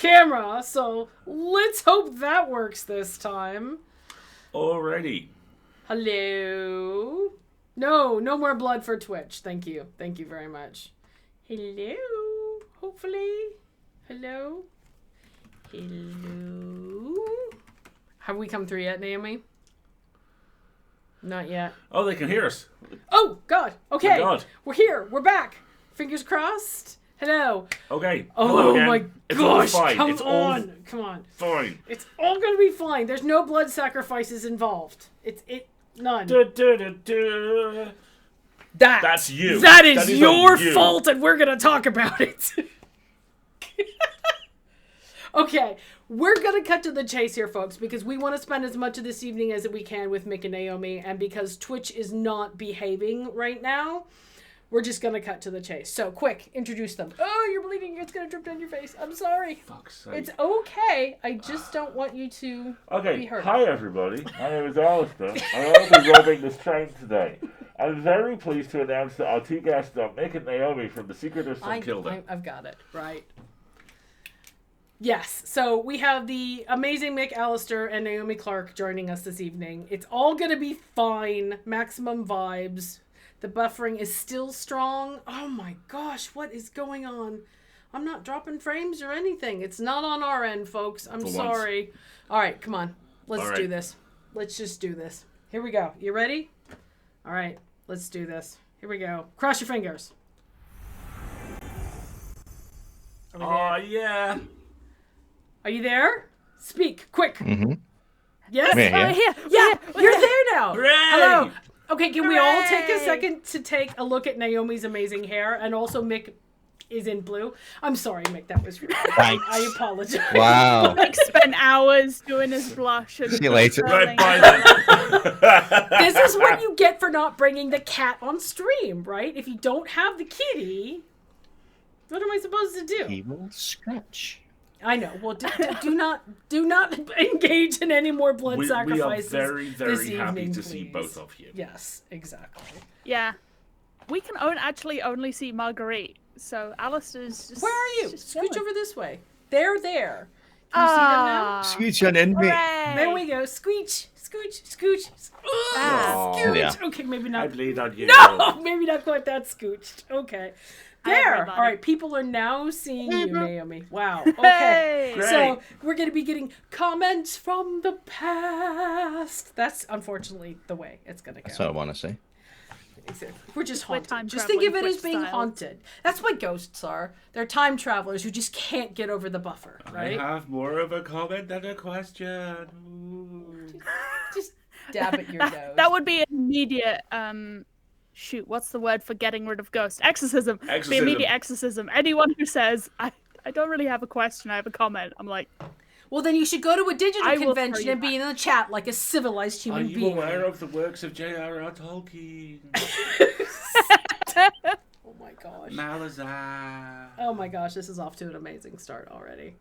camera, so let's hope that works this time. Alrighty. Hello? No more blood for Twitch. Thank you. Thank you very much. Hello? Hopefully. Hello? Hello? Have we come through yet, Naomi? Not yet. Oh, they can hear us. Oh, God. Okay. Oh, God. We're here. We're back. Fingers crossed. Hello. Okay. Oh, hello again. my It's all gosh. fine. Come It's on. all Come on. fine. It's all going to be fine. There's no blood sacrifices involved. None. That's you. That is your you. fault, and we're going to talk about it. Okay, we're going to cut to the chase here, folks, because we want to spend as much of this evening as we can with Mick and Naomi, and because Twitch is not behaving right now, we're just going to cut to the chase. So, quick, introduce them. Oh, you're bleeding. It's going to drip down your face. I'm sorry. Fuck's sake. It's okay. I just don't want you to be hurt. Hi everybody, my name is Alasdair, and I'll be robbing this train today. I'm very pleased to announce that our two guests are Mick and Naomi from the Secret of St Kilda. I've got it, right. Yes, so we have the amazing Mick Alasdair and Naomi Clarke joining us this evening. It's all going to be fine. Maximum vibes. The buffering is still strong. Oh my gosh, what is going on? I'm not dropping frames or anything. It's not on our end, folks. I'm sorry. All right, come on. Let's do this. Let's just do this. Here we go. You ready? All right, let's do this. Here we go. Cross your fingers. Oh, yeah. Are you there? Speak, quick. Mm-hmm. Yes? Here. Yeah, you're there now. Hooray! Hello. Okay, can we all take a second to take a look at Naomi's amazing hair? And also Mick is in blue. I'm sorry, Mick, that was rude. Thanks. I apologize. Wow. Mick spent hours doing his blush. And See you later. Right by then. This is what you get for not bringing the cat on stream, right? If you don't have the kitty, what am I supposed to do? He will scratch. I know. Well, do not engage in any more blood We are sacrifices. very, this very happy evening, to see please. both of you. Yes, exactly. Yeah. We can actually only see Marguerite. So Alasdair's just... Where are you? just Scooch chilling. over this way. They're there. Can you see them now? Scooch on in me. Hooray! There we go. Scooch, scooch, scooch. Ah. Scooch. Yeah. Okay, maybe I not. bleed on you. No, maybe not quite that scooched. Okay. There. Everybody. All right. People are now seeing you, Naomi. Wow. Okay. Hey! So we're going to be getting comments from the past. That's unfortunately the way it's going to go. That's what I want to say. We're just We're haunted. time Just think of it traveling as being Twitch style. haunted. That's what ghosts are. They're time travelers who just can't get over the buffer, right? I have more of a comment than a question. Ooh. Just dab at your nose. That would be an immediate... Shoot, what's the word for getting rid of ghosts? Exorcism. Be Exorcism. immediate exorcism. Anyone who says, I don't really have a question, I have a comment, I'm like... Well, then you should go to a digital I will throw convention you and be in the chat like a civilized Are human you being. aware of the works of J.R.R. Tolkien? Oh my gosh. Malazar. Oh my gosh, this is off to an amazing start already.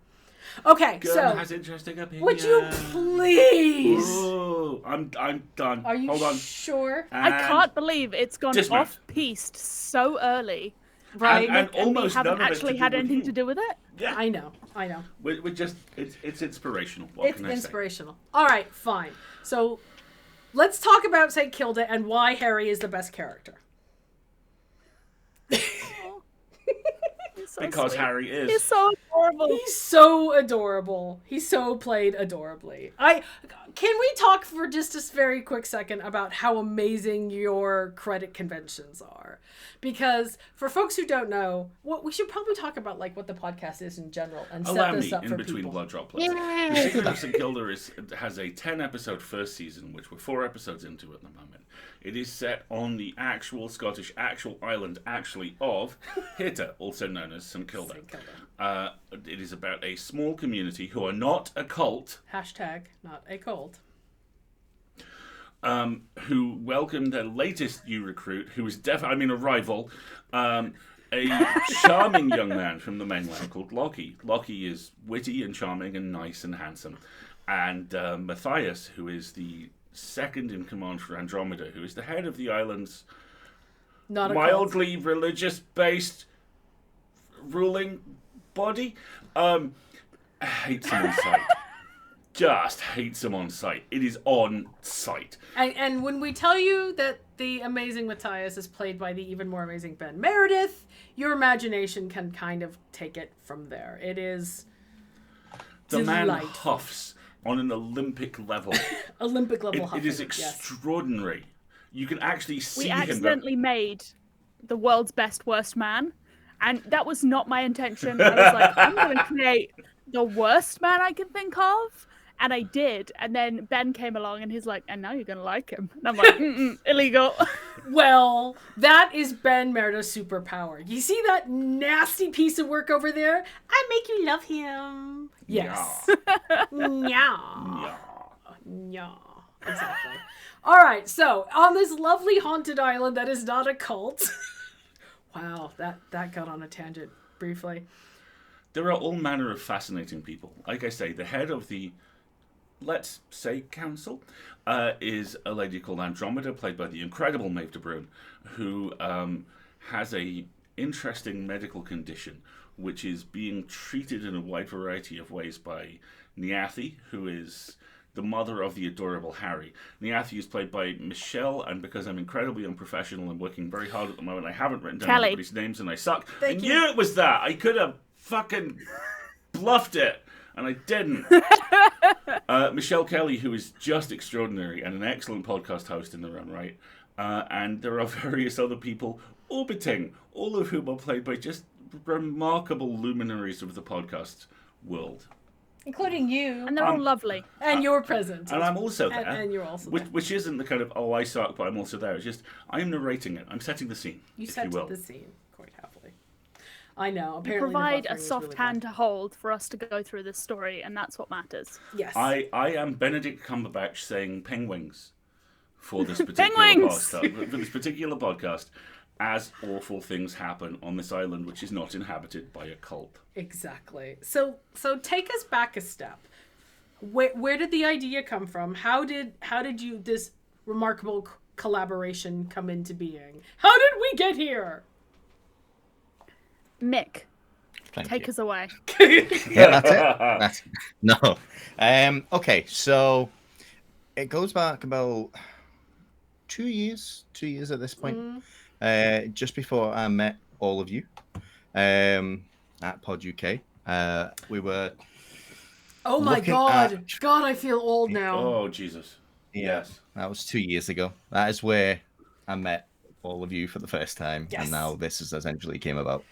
Okay, Gun so has interesting opinions. would you please? Ooh, I'm done. Are you Hold on. sure? I And- can't believe it's gone Dismount. off-piste so early. Right? and And we almost haven't none of it actually to had do with anything you. to do with it. Yeah. I know. We're just, it's inspirational. What It's can I say? inspirational. All right, fine. So let's talk about St. Kilda and why Harry is the best character. He's so Because sweet. Harry is. He's so adorable. He's so adorable. He's so played adorably. Can we talk for just a very quick second about how amazing your credit conventions are? Because for folks who don't know, we should probably talk about like what the podcast is in general and set Allow this me up in for between people. blood droplets. The Secret of St Kilda has a 10-episode first season, which we're 4 episodes into at the moment. It is set on the actual Scottish island, actually, of Hita, also known as St Kilda. St. Kilda. It is about a small community who are not a cult, Hashtag not a cult. who welcome their latest new recruit, who is a rival, a charming young man from the mainland called Lockie. Lockie is witty and charming and nice and handsome. And Matthias, who is the second in command for Andromeda, who is the head of the island's Not a cult. mildly religious-based ruling body, hates him on sight. Just hates him on sight. It is on sight. And when we tell you that the amazing Matthias is played by the even more amazing Ben Meredith, your imagination can kind of take it from there. It is The man delightful. huffs on an Olympic level. Olympic level It huffing, is yes. extraordinary. You can actually see We him. accidentally made the world's best worst man, and that was not my intention. I was like, I'm going to create the worst man I can think of, and I did. And then Ben came along, and he's like, and now you're going to like him. And I'm like, illegal. Well, that is Ben Meredith's superpower. You see that nasty piece of work over there? I make you love him. Yes. Yeah. Yeah. Yeah. Exactly. All right. So on this lovely haunted island that is not a cult. Wow, that got on a tangent briefly. There are all manner of fascinating people. Like I say, the head of the, let's say, council is a lady called Andromeda, played by the incredible Maeve de Bruyn, who has a interesting medical condition, which is being treated in a wide variety of ways by Niathi, who is the mother of the adorable Harry. Niathi is played by Michelle, and because I'm incredibly unprofessional and working very hard at the moment, I haven't written down Kelly. everybody's names and I suck. Thank I you. knew it was that. I could have fucking bluffed it, and I didn't. Michelle Kelly, who is just extraordinary and an excellent podcast host in their own right. And there are various other people orbiting, all of whom are played by just remarkable luminaries of the podcast world. Including you. And they're all lovely. And you're present. And I'm also there. And you're also there. Which isn't the kind of, oh, I suck, but I'm also there. It's just, I'm narrating it. I'm setting the scene, You if set you will. the scene quite happily. I know. You Apparently, provide the a buffering is soft really hand good. to hold for us to go through this story, and that's what matters. Yes. I am Benedict Cumberbatch saying penguins for this particular Penguins! podcast. For this particular podcast, as awful things happen on this island, which is not inhabited by a cult. Exactly. So take us back a step. Where did the idea come from? How did you this remarkable collaboration come into being? How did we get here? Mick, Thank take you. us away. Yeah, that's it. No. Okay, so it goes back about 2 years. 2 years at this point. Just before I met all of you at Pod UK. We were Oh my looking god. at- God, I feel old now. Oh, Jesus. Yes, that was 2 years ago. That is where I met all of you for the first time, Yes. and now this is essentially came about.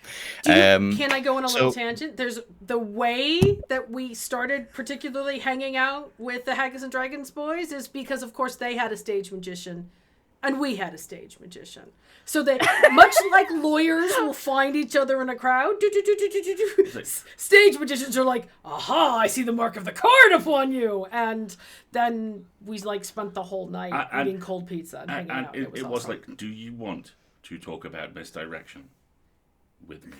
Can I go on a little so- tangent? There's the way that we started particularly hanging out with the Haggis and Dragons boys is because, of course, they had a stage magician and we had a stage magician. So they, much like lawyers will find each other in a crowd, stage magicians are like, aha, I see the mark of the card upon you. And then we spent the whole night And- eating cold pizza and hanging And out. it was awesome. like, do you want to talk about misdirection with me?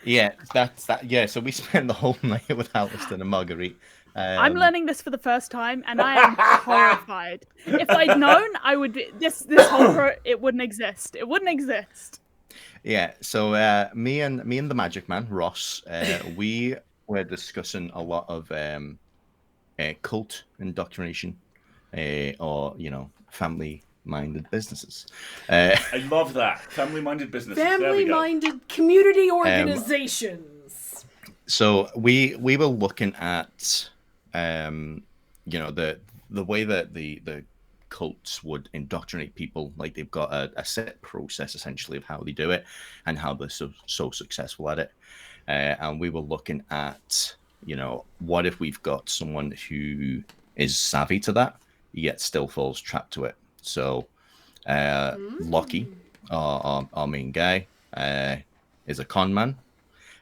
Yeah, that's that. Yeah, so we spent the whole night with Alasdair and Marguerite. I'm learning this for the first time, and I am horrified. If I'd known, I would be, this whole it wouldn't exist. It wouldn't exist. Yeah, so me and the Magic Man Ross, we were discussing a lot of cult indoctrination, or family-minded businesses. I love that. Family-minded businesses. There we go. Family-minded community organizations. So we were looking at the way that the cults would indoctrinate people. Like, they've got a set process essentially of how they do it and how they're so successful at it. And we were looking at, what if we've got someone who is savvy to that yet still falls trapped to it. So Lockie, our main guy, is a con man.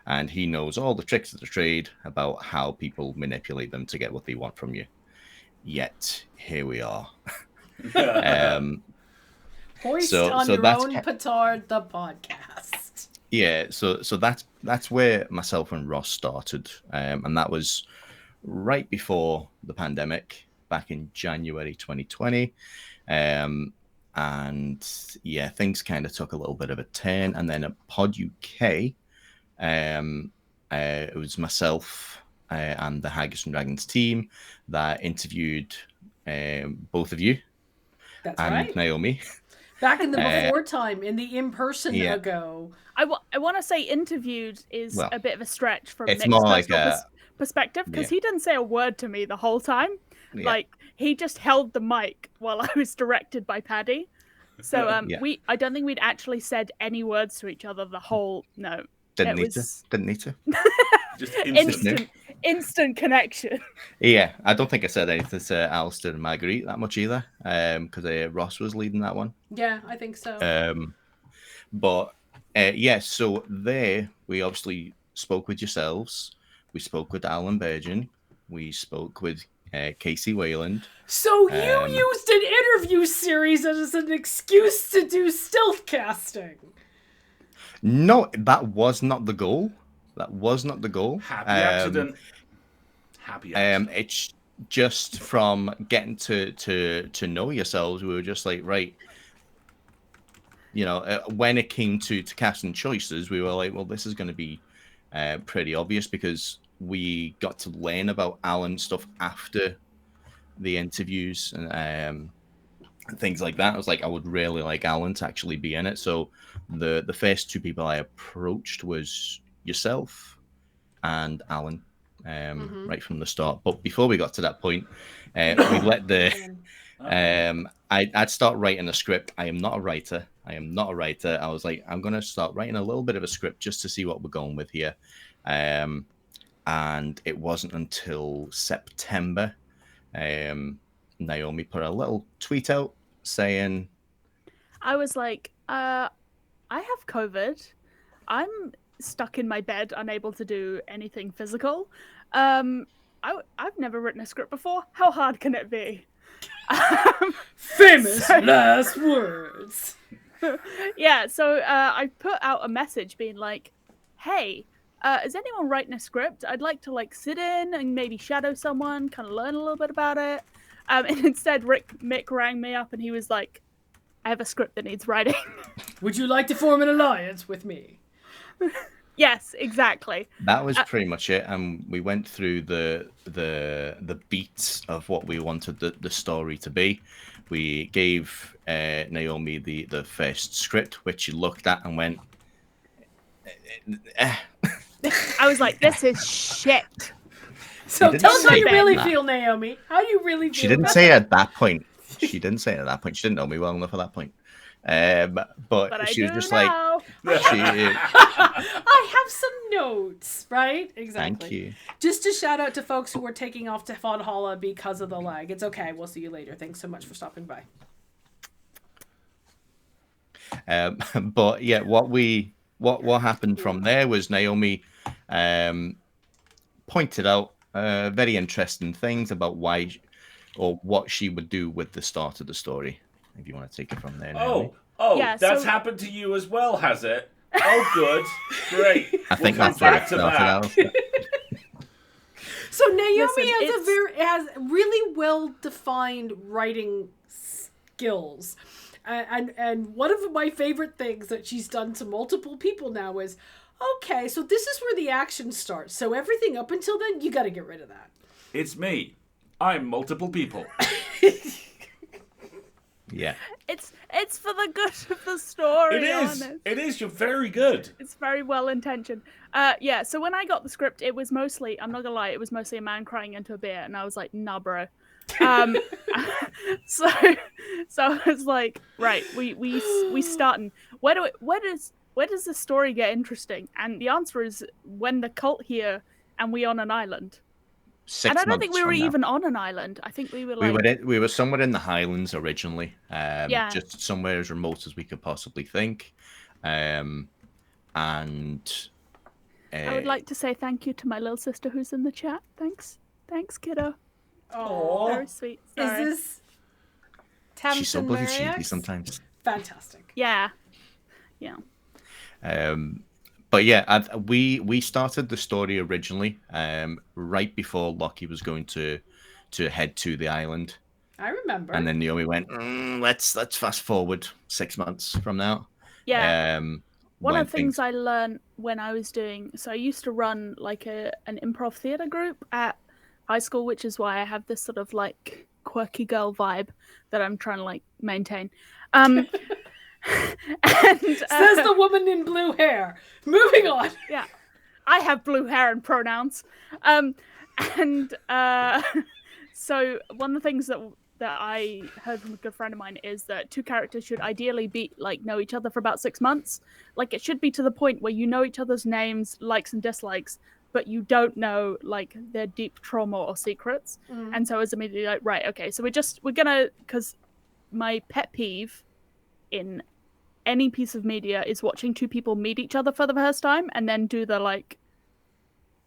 And he knows all the tricks of the trade about how people manipulate them to get what they want from you. Yet, here we are. Hoist so on your that's own ki- petard, the podcast. Yeah, so that's where myself and Ross started. And that was right before the pandemic, back in January 2020. And things kind of took a little bit of a turn. And then at Pod UK, it was myself and the Haggis and Dragons team that interviewed both of you That's and right. Naomi. Back in the before time, in the in-person Yeah. ago. I want to say interviewed is Well, a bit of a stretch from it's Nick's more like personal a- perspective, because yeah. he didn't say a word to me the whole time. Yeah. Like, he just held the mic while I was directed by Paddy. So Yeah. I don't think we'd actually said any words to each other the whole Didn't it need was to. Didn't need to. Just instant. instant connection. Yeah, I don't think I said anything to Alasdair and Marguerite that much either, because Ross was leading that one. Yeah, I think so. But yeah, so there we obviously spoke with yourselves. We spoke with Alan Burgeon. We spoke with Casey Wayland. So you used an interview series as an excuse to do stealth casting. No, that was not the goal. That was not the goal. Happy accident. Happy accident. It's just from getting to know yourselves. We were just like, right. When it came to casting choices, we were like, well, this is going to be pretty obvious, because we got to learn about Alan stuff after the interviews and things like that. I was like, I would really like Alan to actually be in it. So the first two people I approached was yourself and Alan, right from the start. But before we got to that point, we let the I'd start writing a script. I am not a writer. I was like, I'm gonna start writing a little bit of a script just to see what we're going with here. And it wasn't until September, Naomi put a little tweet out saying, I was like, I have COVID. I'm stuck in my bed, unable to do anything physical. I've never written a script before. How hard can it be? Famous last words. Yeah, so I put out a message being like, hey, is anyone writing a script? I'd like to sit in and maybe shadow someone, kind of learn a little bit about it. And instead Mick rang me up and he was like, I have a script that needs writing. Would you like to form an alliance with me? Yes, exactly. That was pretty much it, and we went through the beats of what we wanted the story to be. We gave Naomi the first script, which she looked at and went, I was like, this is shit. So didn't tell us how say you really that. feel, Naomi. How do you really feel? She didn't say it at that point. She didn't know me well enough at that point. But she was just now. I have some notes, right? Exactly. Thank you. Just to shout out to folks who were taking off to Valhalla because of the lag. It's okay. We'll see you later. Thanks so much for stopping by. But yeah, what happened from there was Naomi pointed out very interesting things about why or what she would do with the start of the story. If you want to take it from there, Naomi. Yeah, that's so- happened to you as well, has it? Oh, good. Great. I think We'll that's come where back it to started that. out. So Naomi Listen, has really well defined writing skills. And one of my favorite things that she's done to multiple people now is, okay, so this is where the action starts. So everything up until then, you got to get rid of that. It's me. I'm multiple people. Yeah. It's for the good of the story. It is. Honest. It is. You're very good. It's very well intentioned. Yeah, so when I got the script, it was mostly, I'm not gonna lie, it was mostly a man crying into a beer, and I was like, nah, bro. So I was like, right, we starting. Where does the story get interesting? And the answer is when the cult here and we on an island. 6 And I don't think months we were from now. even on an island. I think we were like We were somewhere in the Highlands originally, Yeah. just somewhere as remote as we could possibly think, and I would like to say thank you to my little sister who's in the chat. Thanks, kiddo. Oh, Very sweet. Sorry. is this Tamsin she's so bloody cheeky Mariax? sometimes. Fantastic. Yeah. But yeah, we started the story originally right before Lockie was going to head to the island, I remember. and then Naomi went, let's fast forward 6 months from now. Yeah. One of the things I learned when I was doing, so I used to run like an improv theater group at high school, which is why I have this sort of like quirky girl vibe that I'm trying to like maintain. And, Says the woman in blue hair. Moving on. Yeah, I have blue hair and pronouns. So one of the things that I heard from a good friend of mine is that two characters should ideally know each other for about 6 months. Like, it should be to the point where you know each other's names, likes and dislikes, but you don't know like their deep trauma or secrets. And so I was immediately like, right, okay, so we're gonna, because my pet peeve in any piece of media is watching two people meet each other for the first time and then do the like,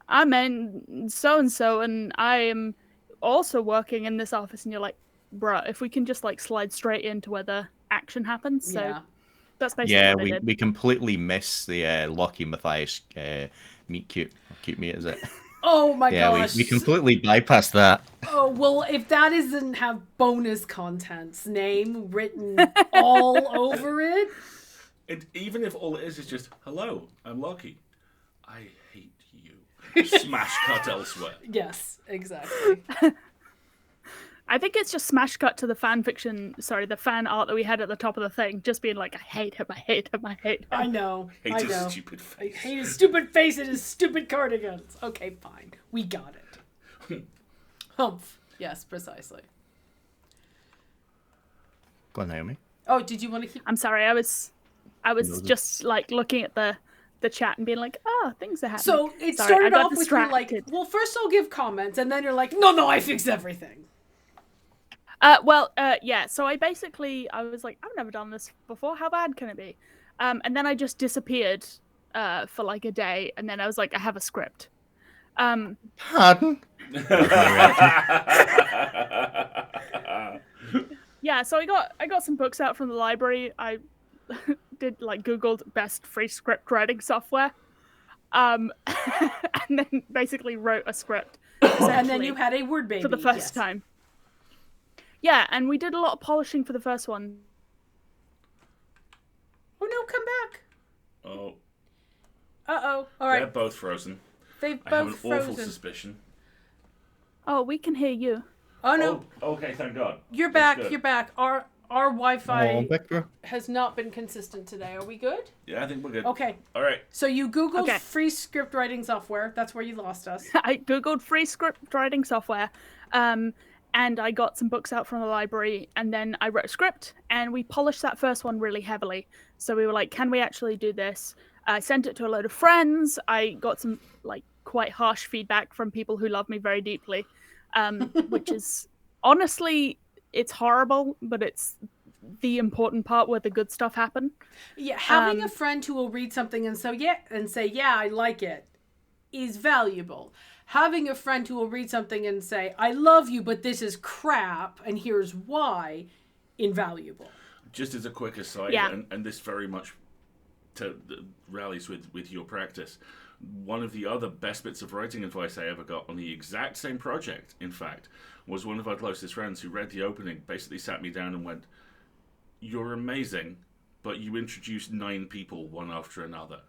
I'm in so and so and I am also working in this office, and you're like, bruh, if we can just like slide straight into where the action happens. So that's basically what I did. We completely miss the Lockie Matthias meet cute meet, is it? Oh my gosh. We completely bypassed that. Oh, well, if that doesn't have bonus content's name written all over it. And even if all it is just, hello, I'm Lockie. I hate you. Smash cut elsewhere. Yes, exactly. I think it's just smash cut to the fan art that we had at the top of the thing, just being like, I hate him, I hate him, I hate him. I know. Hate his stupid face. I hate his stupid face and his stupid cardigans. Okay, fine. We got it. Humph. Yes, precisely. Go on, Naomi. Oh, did you want to keep... I'm sorry, I was just like looking at the chat and being like, oh, things are happening. So it started off with you like, well, first I'll give comments, and then you're like, no, I fixed everything. Yeah, so I was like, I've never done this before, how bad can it be? And then I just disappeared for like a day, and then I was like, I have a script. Pardon? Yeah, so I got some books out from the library. I did like Googled best free script writing software. And then basically wrote a script. And then you had a word baby. For the first time. Yeah, and we did a lot of polishing for the first one. Oh no, come back. Oh. Uh-oh. All right. They're both frozen. They've I both have an frozen. awful suspicion. Oh, we can hear you. Oh no. Oh, okay, thank God. You're That's back. good. You're back. Our Wi-Fi has not been consistent today. Are we good? Yeah, I think we're good. Okay. All right. So you Googled free script writing software. That's where you lost us. I Googled free script writing software. And I got some books out from the library, and then I wrote a script, and we polished that first one really heavily. So we were like, can we actually do this? I sent it to a load of friends. I got some like quite harsh feedback from people who love me very deeply, which is honestly, it's horrible, but it's the important part where the good stuff happen. Yeah, having a friend who will read something and say, yeah, I like it, is valuable. Having a friend who will read something and say, I love you, but this is crap, and here's why, invaluable. Just as a quick aside, and this very much rallies with your practice, one of the other best bits of writing advice I ever got on the exact same project, in fact, was one of our closest friends who read the opening, basically sat me down and went, you're amazing, but you introduced 9 people one after another.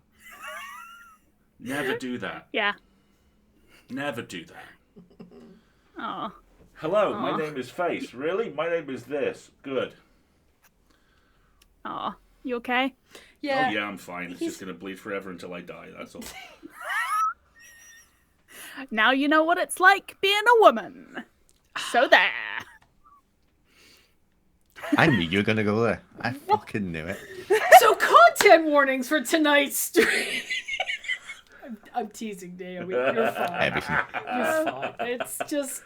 Never do that. Yeah. Never do that. Oh. Hello, my name is Face. Really? My name is this. Good. Oh, you okay? Yeah. Oh yeah, I'm fine. It's just going to bleed forever until I die, that's all. Now you know what it's like being a woman. So there. I knew you were going to go there. I fucking knew it. So content warnings for tonight's stream. I'm teasing, Naomi. You're fine. Everything. You're fine. It's just,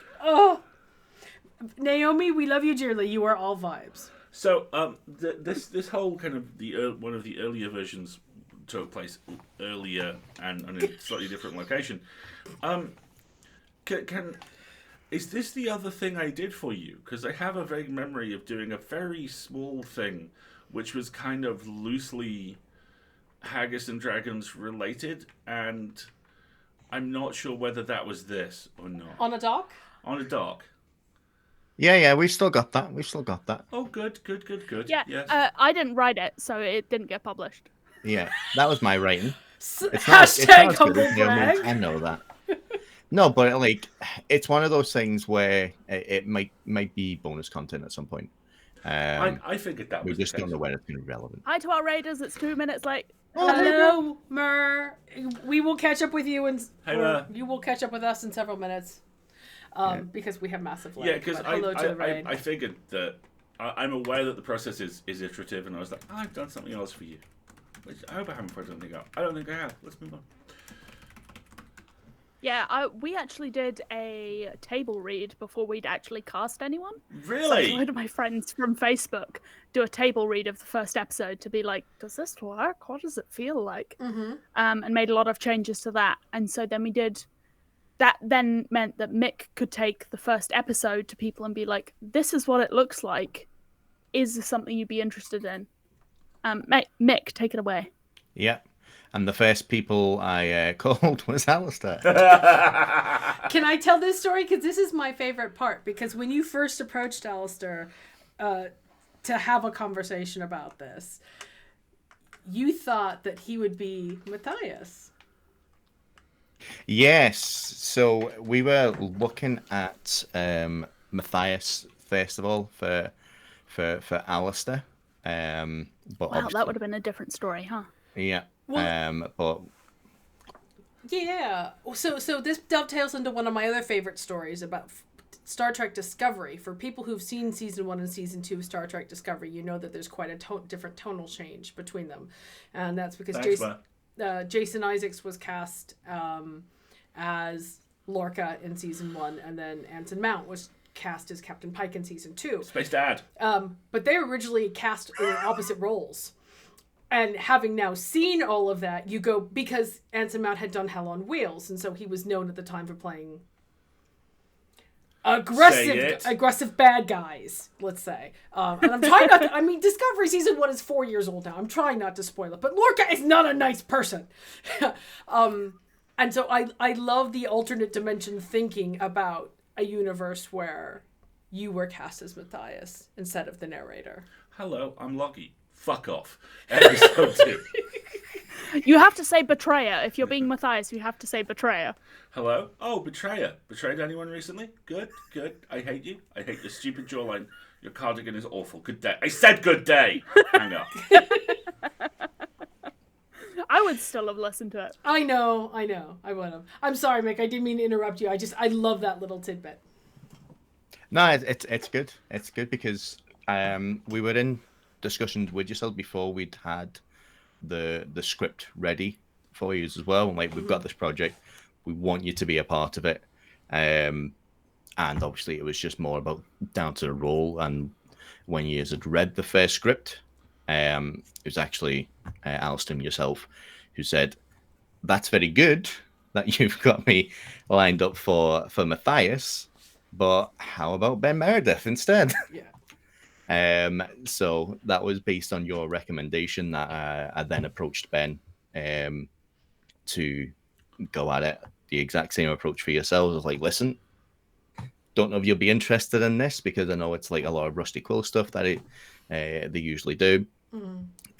Naomi, we love you dearly. You are all vibes. So, this whole kind of one of the earlier versions took place earlier and in a slightly different location. Is this the other thing I did for you? Because I have a vague memory of doing a very small thing, which was kind of loosely Haggis and Dragons related, and I'm not sure whether that was this or not. On a dock? On a dock. Yeah, we've still got that. Oh, good. Yeah, Yes. I didn't write it, so it didn't get published. Yeah, that was my writing. It's Hashtag not as humble good as Naomi. brag. I know that. No, but like, it's one of those things where it might be bonus content at some point. I figured that We was the just don't case. know when it's going to be relevant. Hi to our raiders. It's 2 minutes late. Hello, Mer. We will catch up with you, Hey, or Mer. you will catch up with us in several minutes. Because we have massive lag. Yeah, because but hello to the raid. I figured that I'm aware that the process is iterative, and I was like, I've done something else for you. Which I hope I haven't put something out. I don't think I have. Let's move on. Yeah, we actually did a table read before we'd actually cast anyone. So Really? a load of my friends from Facebook do a table read of the first episode to be like, does this work? What does it feel like? And made a lot of changes to that. And so then we did... That then meant that Mick could take the first episode to people and be like, this is what it looks like. Is this something you'd be interested in? Mick, take it away. Yeah. And the first people I called was Alasdair. Can I tell this story? Because this is my favorite part. Because when you first approached Alasdair to have a conversation about this, you thought that he would be Matthias. Yes. So we were looking at Matthias first of all for Alasdair. But Wow, that would have been a different story, huh? Yeah. Well, but yeah. So this dovetails into one of my other favorite stories about Star Trek Discovery. For people who've seen season 1 and season 2 of Star Trek Discovery, you know that there's quite a different tonal change between them, and that's because Jason Isaacs was cast as Lorca in season 1, and then Anson Mount was cast as Captain Pike in season 2. Space Dad. But they originally cast in opposite roles. And having now seen all of that, you go, because Anson Mount had done Hell on Wheels, and so he was known at the time for playing aggressive bad guys, let's say. And I'm trying not to, I mean, Discovery season 1 is 4 years old now. I'm trying not to spoil it, but Lorca is not a nice person. And so I love the alternate dimension thinking about a universe where you were cast as Matthias instead of the narrator. Hello, I'm Lockie. Fuck off. Episode 2. You have to say betrayer. If you're being Matthias, you have to say betrayer. Hello? Oh, betrayer. Betrayed anyone recently? Good. I hate you. I hate your stupid jawline. Your cardigan is awful. Good day. I said good day! Hang up. I would still have listened to it. I know. I would have. I'm sorry, Mick. I didn't mean to interrupt you. I love that little tidbit. No, it's good. It's good because we were in discussions with yourself before we'd had the script ready for you as well. Like, we've got this project, we want you to be a part of it, and obviously it was just more about down to the role. And when you had read the first script, it was actually Alasdair and yourself who said, "That's very good that you've got me lined up for Matthias, but how about Ben Meredith instead?" Yeah. So that was based on your recommendation that I then approached Ben to go at it. The exact same approach for yourselves. I was like, listen, don't know if you'll be interested in this, because I know it's like a lot of Rusty Quill stuff that they usually do.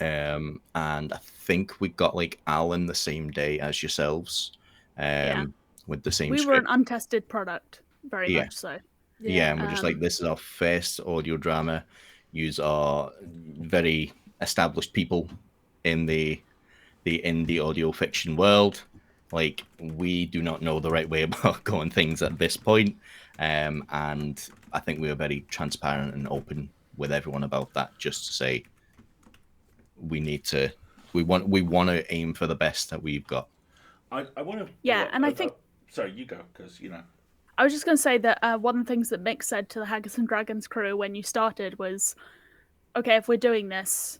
And I think we got like Alan the same day as yourselves, with the same We script. were an untested product, very much so. Yeah, and we're just like, this is our first audio drama. Yous are very established people in the indie audio fiction world. Like, we do not know the right way about going things at this point. And I think we were very transparent and open with everyone about that, just to say we want to aim for the best that we've got. I want to... Yeah, and I think... Sorry, you go, because, you know... I was just going to say that one of the things that Mick said to the Haggis and Dragons crew when you started was, okay, if we're doing this...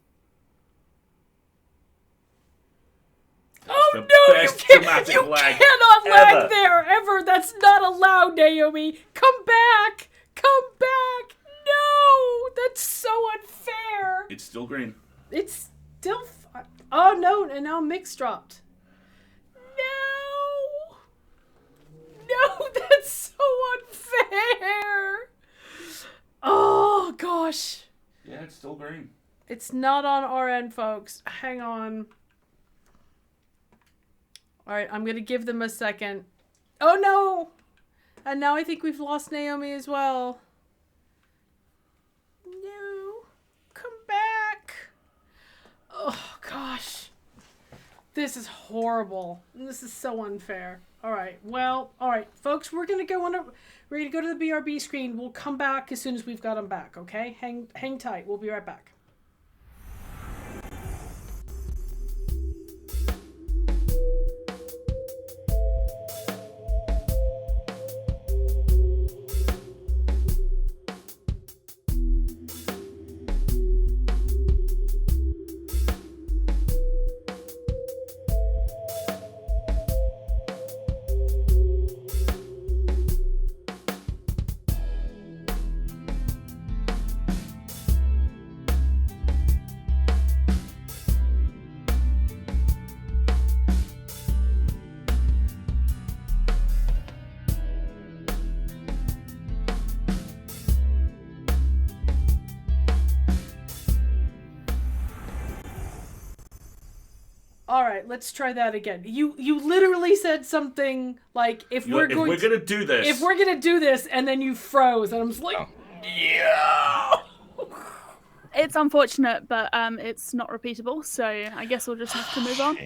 Oh the no, best you dramatic lag cannot lag ever. there, ever. That's not allowed, Naomi. Come back. No, that's so unfair. It's still green. It's still... Oh no, and now Mick's dropped. No, that's so unfair. Oh, gosh. Yeah, it's still green. It's not on our end, folks. Hang on. All right, I'm going to give them a second. Oh, no. And now I think we've lost Naomi as well. No. Come back. Oh, gosh. This is horrible. This is so unfair. All right. Well, all right, folks, we're going to go to the BRB screen. We'll come back as soon as we've got them back, okay? Hang tight. We'll be right back. All right, let's try that again. You literally said something like if we're gonna do this. If we're gonna do this, and then you froze, and I'm just like, yeah. It's unfortunate, but it's not repeatable, so I guess we'll just have to move on.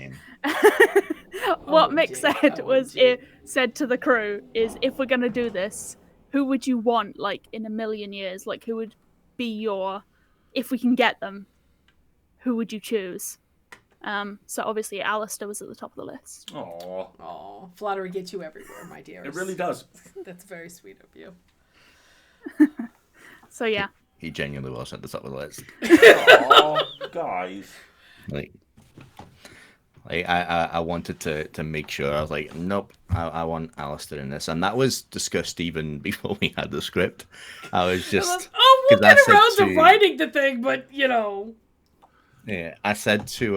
What Mick said was, it said to the crew, is if we're gonna do this, who would you want, like, in a million years? Like, who would be your, if we can get them, who would you choose? So obviously Alasdair was at the top of the list. Aww. Aw, flattery gets you everywhere, my dear. It really does. That's very sweet of you. So yeah. He genuinely was at the top of the list. Aww, guys. Like I wanted to make sure. I was like, nope, I want Alasdair in this, and that was discussed even before we had the script. I was just, we'll get around to writing the thing, but you know. Yeah, I said to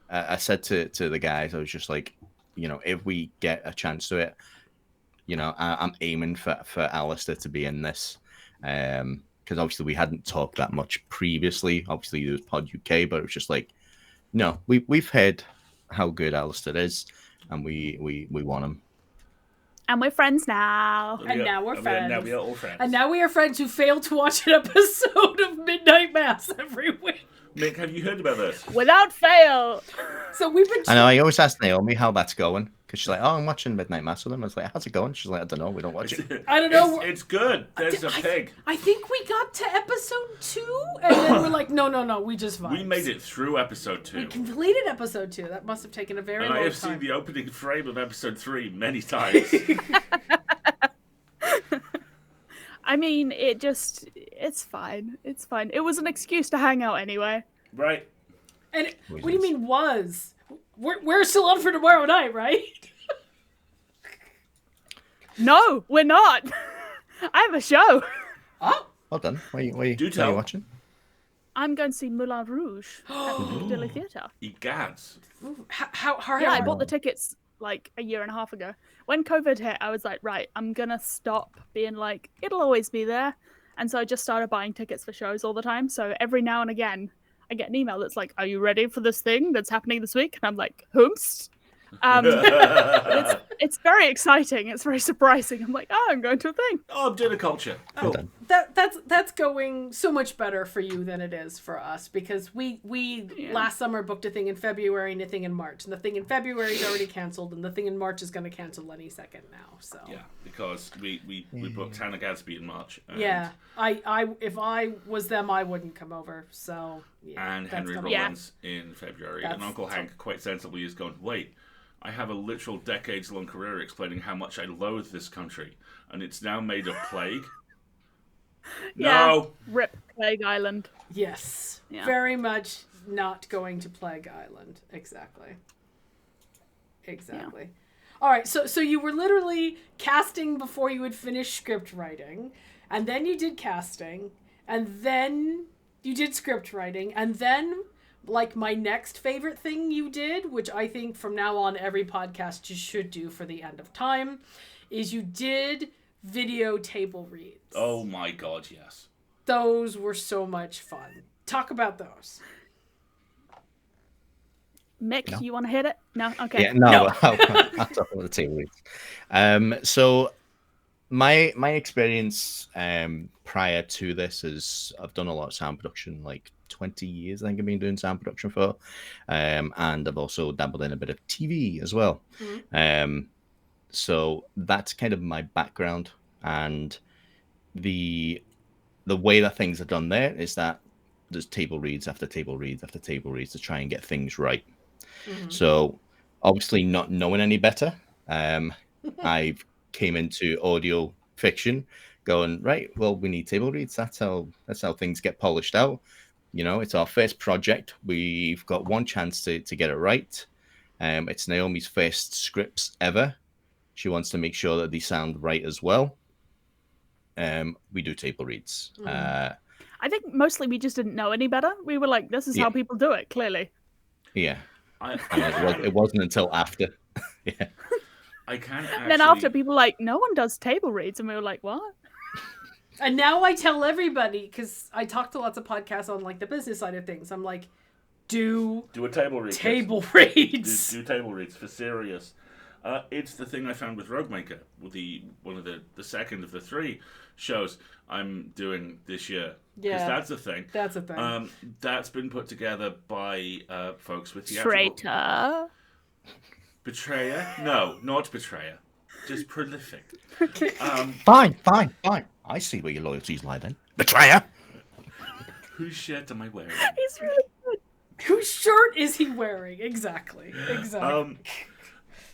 the guys, I was just like, you know, if we get a chance to it, you know, I'm aiming for Alasdair to be in this, because obviously we hadn't talked that much previously. Obviously there was Pod UK, but it was just like, no, we've heard how good Alasdair is, and we want him. And we're friends now. And now we're friends. Now we are all friends. And now we are friends who fail to watch an episode of Midnight Mass every week. Mick, have you heard about this? Without fail. So we've been. I know. I always ask Naomi how that's going, because she's like, "Oh, I'm watching Midnight Mass with them." I was like, "How's it going?" She's like, "I don't know. We don't watch it." I don't know. It's good. There's a pig. I think we got to episode 2, and then we're like, no, we just vibed. We made it through episode 2. We completed episode 2. That must have taken a very long time. And I have seen the opening frame of episode 3 many times. I mean, it's fine. It's fine. It was an excuse to hang out anyway. Right. And what do you mean was? We're still on for tomorrow night, right? No, we're not. I have a show. Oh. Well done. What are you watching? I'm going to see Moulin Rouge at the Piccadilly Theatre. Egads. How Yeah, I bought the tickets like a year and a half ago. When COVID hit, I was like, right, I'm going to stop being like, it'll always be there. And so I just started buying tickets for shows all the time. So every now and again, I get an email that's like, are you ready for this thing that's happening this week? And I'm like, whomst? It's very exciting. It's very surprising. I'm like, oh, I'm going to a thing. Oh, I'm doing a culture. Cool. That's going so much better for you than it is for us, because we last summer booked a thing in February and a thing in March, and the thing in February is already cancelled, and the thing in March is going to cancel any second now. So yeah, because we booked Hannah Gadsby in March. Yeah, I if I was them, I wouldn't come over. So yeah, and Henry Rollins in February, and Uncle Hank quite sensibly is going, wait. I have a literal decades-long career explaining how much I loathe this country, and it's now made of plague. Yeah. No. Rip Plague Island. Yes. Yeah. Very much not going to Plague Island. Exactly. Yeah. All right. So you were literally casting before you had finished script writing, and then you did casting, and then you did script writing, and then. Like my next favorite thing you did, which I think from now on every podcast you should do for the end of time, is you did video table reads. Oh my god, yes. Those were so much fun. Talk about those. Mick, No. you want to hit it? No? Okay. Yeah, no. I'll talk about the table reads. So my experience prior to this is I've done a lot of sound production, like 20 years. I think I've been doing sound production for, and I've also dabbled in a bit of TV as well. So that's kind of my background, and the way that things are done there is that there's table reads after table reads after table reads to try and get things right. So obviously not knowing any better, I came into audio fiction going, right, well, we need table reads. That's how things get polished out. You know, it's our first project. We've got one chance to get it right. It's Naomi's first scripts ever. She wants to make sure that they sound right as well. We do table reads. I think mostly we just didn't know any better. We were like, this is how people do it, clearly. Yeah. It wasn't until after. Yeah. I can't actually... And then after, people were like, no one does table reads. And we were like, what? And now I tell everybody, because I talk to lots of podcasts on like the business side of things. I'm like, do a table read. Table reads. Do table reads for serious. It's the thing I found with Rogue Maker, with one of the second of the 3 shows I'm doing this year. Because that's a thing. That's a thing. That's been put together by folks with theatrical... Traitor. Betrayer? No, not betrayer. Just prolific. Fine. I see where your loyalties lie then. Betrayer! Whose shirt am I wearing? He's really good. Whose shirt is he wearing? Exactly.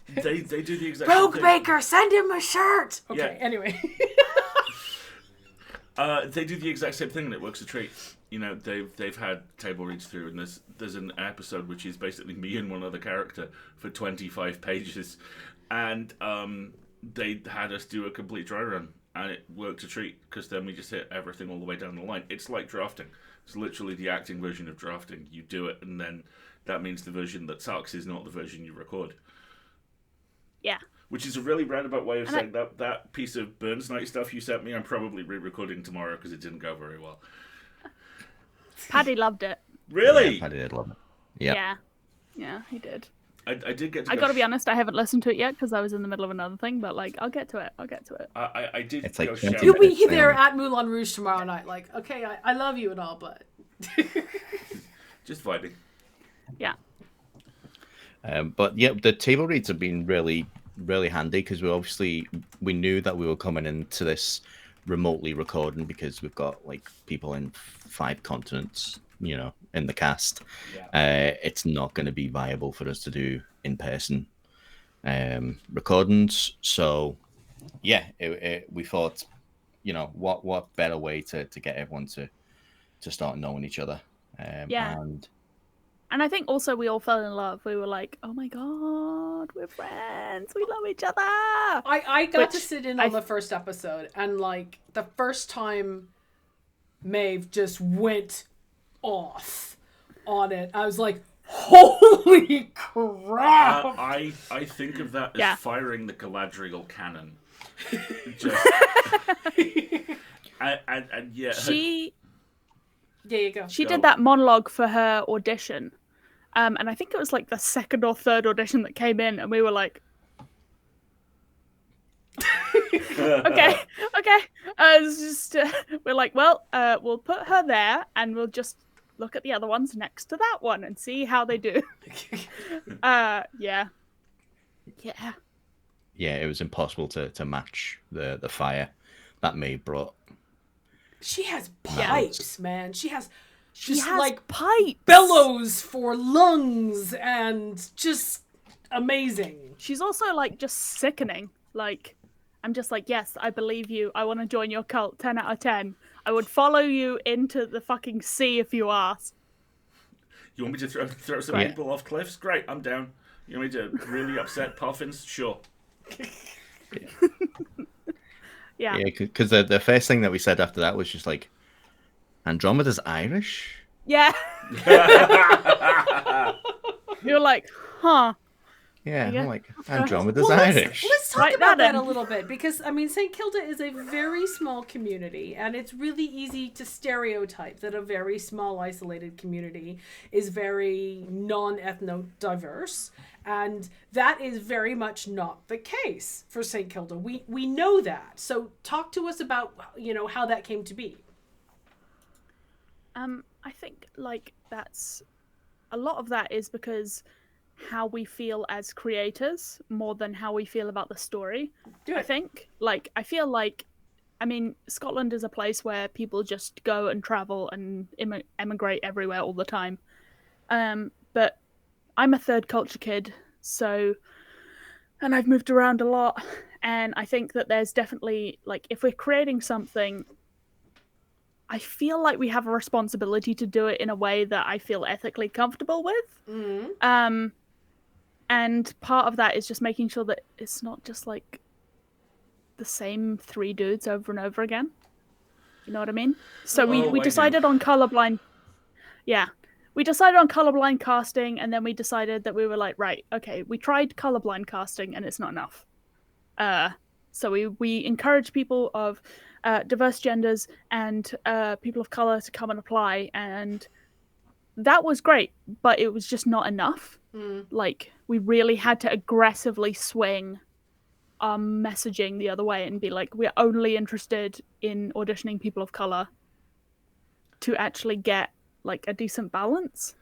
They do the exact Rogue thing. Maker, send him a shirt! Okay, Yeah. anyway. They do the exact same thing and it works a treat. You know, they've had table reads through, and there's an episode which is basically me and one other character for 25 pages, and they had us do a complete dry run, and it worked a treat because then we just hit everything all the way down the line. It's like drafting. It's literally the acting version of drafting. You do it, and then that means the version that sucks is not the version you record. Yeah. Which is a really roundabout way of saying that piece of Burns Night stuff you sent me, I'm probably re-recording tomorrow because it didn't go very well. Paddy loved it. Really? Yeah, Paddy did love it. Yeah. Yeah, he did. I did get to I gotta be honest, I haven't listened to it yet because I was in the middle of another thing, but like, I'll get to it. I did It's like go 20 shout. You'll be minutes, there Naomi. at Moulin Rouge tomorrow night. Like, okay, I love you and all, but... Just vibing. Yeah. But yeah, the table reads have been really, really handy because we knew that we were coming into this remotely recording because we've got like people in 5 continents, you know, in the cast. It's not going to be viable for us to do in-person recordings. So yeah, we thought, you know, what better way to get everyone to start knowing each other. And I think also we all fell in love. We were like, oh my god, we're friends. We love each other. I got to sit in on the first episode, and like the first time Maeve just went off on it, I was like, holy crap! I think of that as firing the Galadriel cannon. Just... and yeah, There you go. She did that monologue for her audition. And I think it was like the 2nd or 3rd audition that came in, and we were like, okay. It's just, we're like, well, we'll put her there, and we'll just look at the other ones next to that one and see how they do. Yeah, it was impossible to match the fire that Maeve brought. She has pipes, man. She has like pipes, bellows for lungs, and just amazing. She's also like just sickening. Like, I'm just like, yes, I believe you. I want to join your cult. 10 out of 10. I would follow you into the fucking sea if you asked. You want me to throw some people off cliffs? Great, I'm down. You want me to really upset puffins? Sure. Yeah, because the first thing that we said after that was just like, Andromeda's Irish? Yeah. You're like, huh. Yeah, Yeah. I'm like, Andromeda's Well, Irish. let's talk Write about that that a in. little bit, because I mean, St. Kilda is a very small community, and it's really easy to stereotype that a very small isolated community is very non-ethno diverse, and that is very much not the case for St. Kilda. We know that. So talk to us about, you know, how that came to be. I think like that's a lot of that is because how we feel as creators more than how we feel about the story. Do I it. think like I feel like I mean Scotland is a place where people just go and travel and emigrate everywhere all the time. But I'm a third culture kid, so and I've moved around a lot, and I think that there's definitely like if we're creating something, I feel like we have a responsibility to do it in a way that I feel ethically comfortable with. Mm-hmm. And part of that is just making sure that it's not just like the same three dudes over and over again. You know what I mean? So we I do. decided on colorblind. Yeah. We decided on colorblind casting, and then we decided that we were like, right, okay, we tried colorblind casting and it's not enough. So we encourage people of diverse genders and people of color to come and apply, and that was great, but it was just not enough. Like we really had to aggressively swing our messaging the other way and be like, we're only interested in auditioning people of color to actually get like a decent balance.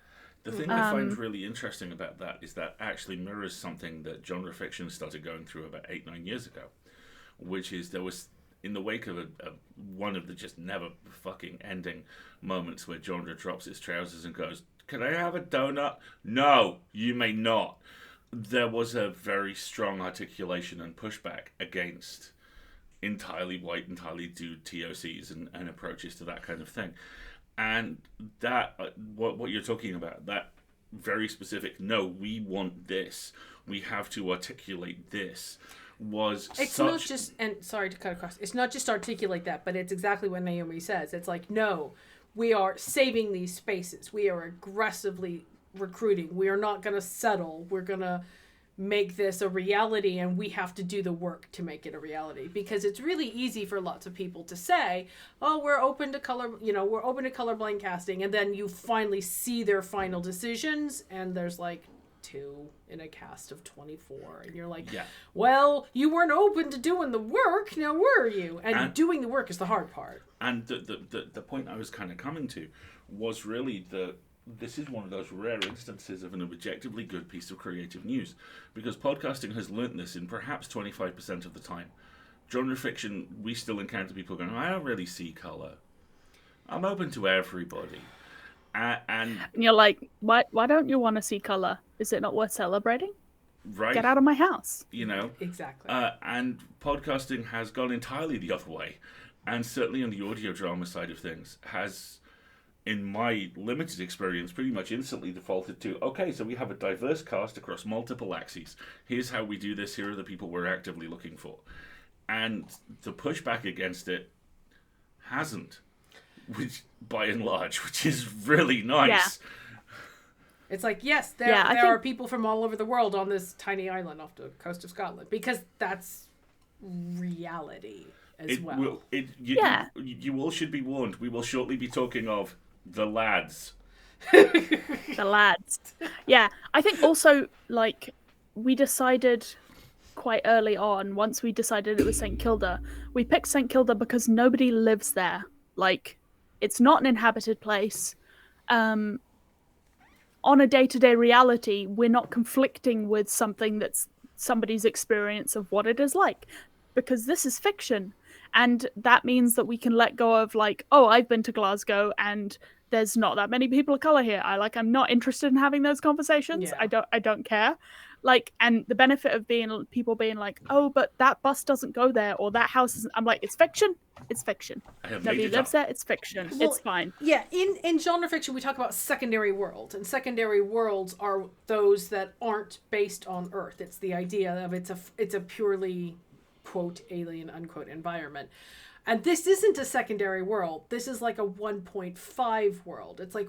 The thing I find really interesting about that is that actually mirrors something that genre fiction started going through about 8-9 years ago, which is there was in the wake of one of the just never fucking ending moments where genre drops its trousers and goes, "Can I have a donut? No, you may not." There was a very strong articulation and pushback against entirely white, entirely dude TOCs and approaches to that kind of thing. And that, what you're talking about, that very specific, no, we want this, we have to articulate this, was It's such... not just, and sorry to cut across, it's not just articulate that, but it's exactly what Naomi says. It's like, no, we are saving these spaces. We are aggressively recruiting. We are not going to settle. We're going to make this a reality, and we have to do the work to make it a reality, because it's really easy for lots of people to say, oh, we're open to colorblind casting, and then you finally see their final decisions and there's like 2 in a cast of 24, and you're like, Yeah. well, you weren't open to doing the work, now were you? And doing the work is the hard part. And the point I was kind of coming to was really this is one of those rare instances of an objectively good piece of creative news, because podcasting has learnt this in perhaps 25% of the time. Genre fiction, we still encounter people going, I don't really see colour. I'm open to everybody. And you're like, why don't you want to see color? Is it not worth celebrating? right, Get out of my house. you know, Exactly. and podcasting has gone entirely the other way, and certainly on the audio drama side of things has, in my limited experience, pretty much instantly defaulted to, okay, so we have a diverse cast across multiple axes. Here's how we do this. Here are the people we're actively looking for. And the pushback against it hasn't, which by and large, which is really nice. Yeah. It's like, yes, there are people from all over the world on this tiny island off the coast of Scotland, because that's reality as well. You all should be warned. We will shortly be talking of the lads. The lads. Yeah, I think also, like, we decided quite early on, once we decided it was St. Kilda, we picked St. Kilda because nobody lives there. Like, it's not an inhabited place. On a day-to-day reality, we're not conflicting with something that's somebody's experience of what it is like, because this is fiction. And that means that we can let go of, like, oh, I've been to Glasgow and there's not that many people of color here. I'm not interested in having those conversations. Yeah. I don't care. Like, and the benefit of people being like, oh, but that bus doesn't go there, or that house isn't. I'm like, it's fiction. It's fiction. I have Nobody made it lives up. there. It's fiction. Well, it's fine. Yeah, in genre fiction, we talk about secondary worlds, and secondary worlds are those that aren't based on Earth. It's the idea of it's a purely, quote, alien, unquote, environment. And this isn't a secondary world. This is like a 1.5 world. It's like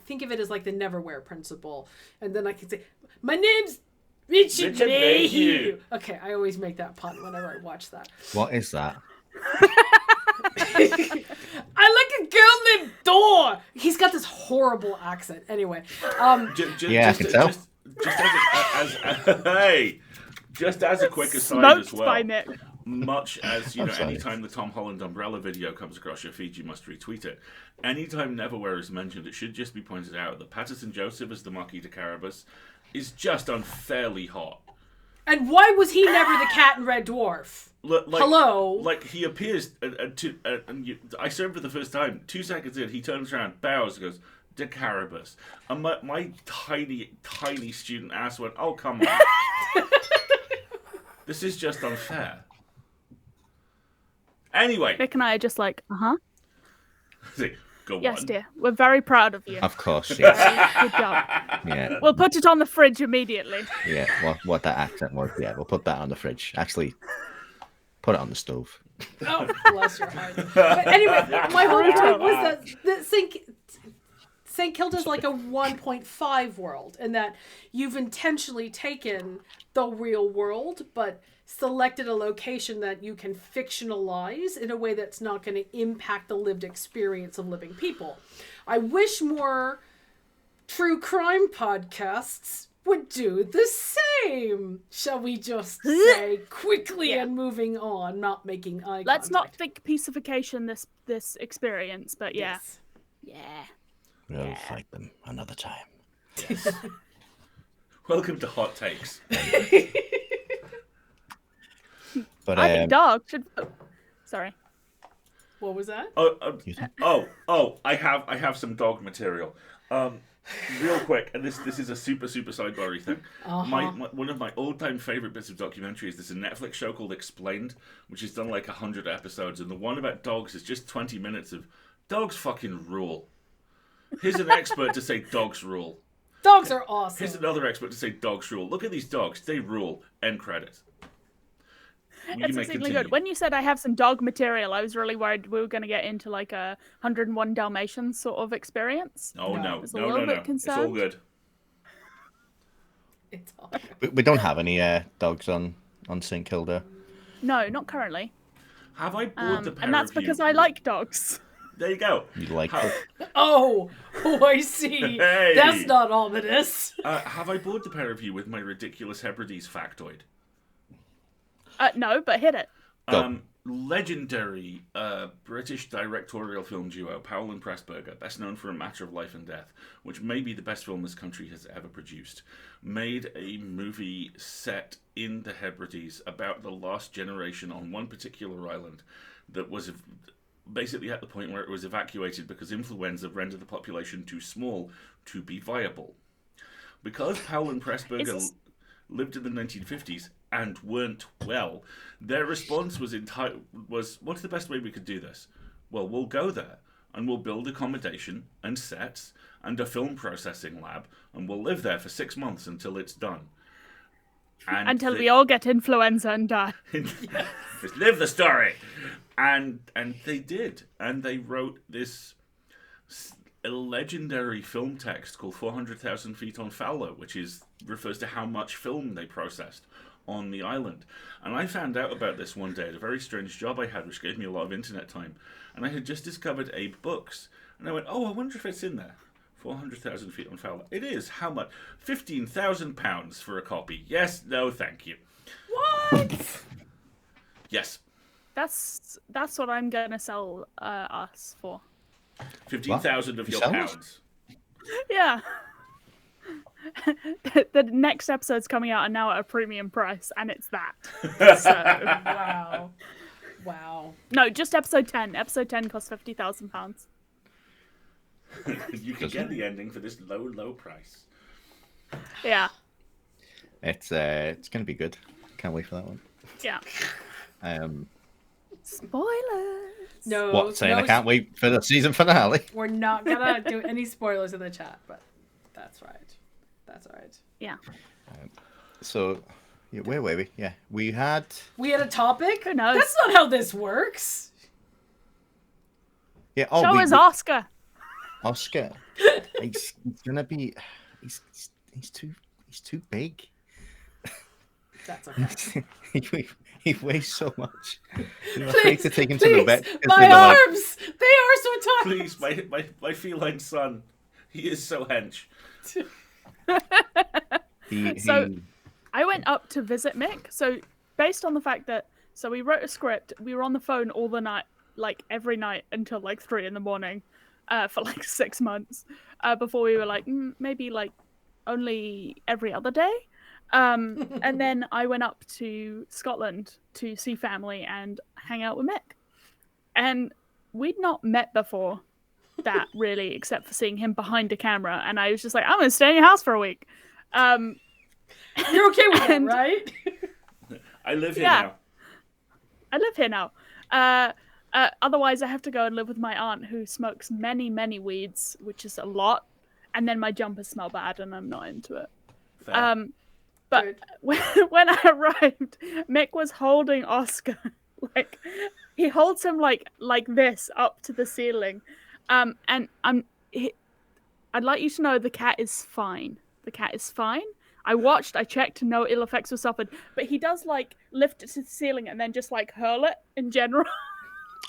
think of it as like the Neverwhere principle. And then I can say, my name's Richard Richard Mayhew. Mayhew. Okay, I always make that pun whenever I watch that. What is that? I like a girl named Dor. He's got this horrible accent. Anyway, Yeah, I can tell. Just as a quick aside Smoked as well. by Nick. Much as, you I'm know, sorry. anytime the Tom Holland umbrella video comes across your feed, you must retweet it. Anytime Neverwhere is mentioned, it should just be pointed out that Patterson Joseph as the Marquis de Carabas is just unfairly hot. and why was he never the cat in Red Dwarf? Hello? Like, he appears, I saw him for the first time. 2 seconds in, he turns around, bows, and goes, de Carabas. And my tiny, tiny student ass went, oh, come on. This is just unfair. Anyway. Nick and I are just like, Go yes, on. dear. We're very proud of you. Of course, yes. Good job. Yeah, We'll put it on the fridge immediately. yeah. What that accent was, yeah, we'll put that on the fridge. Actually, put it on the stove. Oh, bless your heart. But anyway, my whole point was that St. Kilda's like a 1.5 world, and that you've intentionally taken the real world, but selected a location that you can fictionalize in a way that's not going to impact the lived experience of living people. I wish more true crime podcasts would do the same. Shall we just say quickly and moving on, not making eye Let's not contact. think piecification this experience, but yeah. Yes. Yeah. We'll fight them another time. Yes. Welcome to Hot Takes. But I think dogs should. Sorry. What was that? I have some dog material. Real quick, and this is a super sidebar-y thing. One of my all-time favorite bits of documentary is there's a Netflix show called Explained, which has done like 100 episodes, and the one about dogs is just 20 minutes of dogs fucking rule. Here's an expert to say dogs rule. Dogs are awesome. Here's another expert to say dogs rule. Look at these dogs, they rule. End credits. It's exceedingly good. When you said I have some dog material, I was really worried we were going to get into like a 101 Dalmatians sort of experience. Oh no, I was a little bit it's all concerned. good. It's awesome. we don't have any dogs on St Kilda. No, not currently. Have I bored the pair And that's of you? because I like dogs. There you go. You like Have, Oh, I see. Hey. That's not ominous. have I bored the pair of you with my ridiculous Hebrides factoid? No, but hit it. Legendary British directorial film duo Powell and Pressburger, best known for A Matter of Life and Death, which may be the best film this country has ever produced, made a movie set in the Hebrides about the last generation on one particular island that was basically at the point where it was evacuated because influenza rendered the population too small to be viable. Because Powell and Pressburger lived in the 1950s and weren't well, their response was what's the best way we could do this? Well, we'll go there and we'll build accommodation and sets and a film processing lab and we'll live there for 6 months until it's done. And Until we all get influenza and die. Just live the story. And they did. And they wrote this a legendary film text called 400,000 Feet on Fowler, which refers to how much film they processed on the island. And I found out about this one day at a very strange job I had, which gave me a lot of internet time. And I had just discovered Abe Books. And I went, oh, I wonder if it's in there. 400,000 Feet on Fowler. It is. How much? £15,000 for a copy. Yes, no, thank you. What? Yes. That's what I'm gonna sell us for. 15,000 of your Yourself? pounds. Yeah. The next episode's coming out and now at a premium price, and it's that. So Wow. no, just episode 10. Episode 10 costs £50,000. You can get the ending for this low price. Yeah. it's gonna be good. Can't wait for that one. Yeah. Spoilers. No. What saying? no, I can't wait for the season finale. We're not gonna do any spoilers in the chat, but that's right. That's all right. Yeah. So, yeah, where were we? Yeah, we had. We had a topic? Who knows? That's not how this works. Yeah. Show us Oscar. Oscar. he's gonna be. He's too big. That's okay. he weighs so much. I'm afraid to take him to the Please, vet. 'cause my they were like, arms! They are so tight! Please, my feline son. He is so hench. So I went up to visit Mick. So based on the fact that we wrote a script, we were on the phone all the night, like every night until like 3 a.m, for like 6 months, before we were like maybe like only every other day. And then I went up to Scotland to see family and hang out with Mick. And we'd not met before that really, except for seeing him behind a camera. And I was just like, I'm going to stay in your house for a week. You're okay with that, right? I live here now. I live here now. Otherwise, I have to go and live with my aunt who smokes many, many weeds, which is a lot. And then my jumpers smell bad and I'm not into it. Fair. But when I arrived, Mick was holding Oscar. Like, he holds him like this up to the ceiling. And I'd like you to know the cat is fine. The cat is fine. I checked, no ill effects were suffered. But he does like lift it to the ceiling and then just like hurl it in general.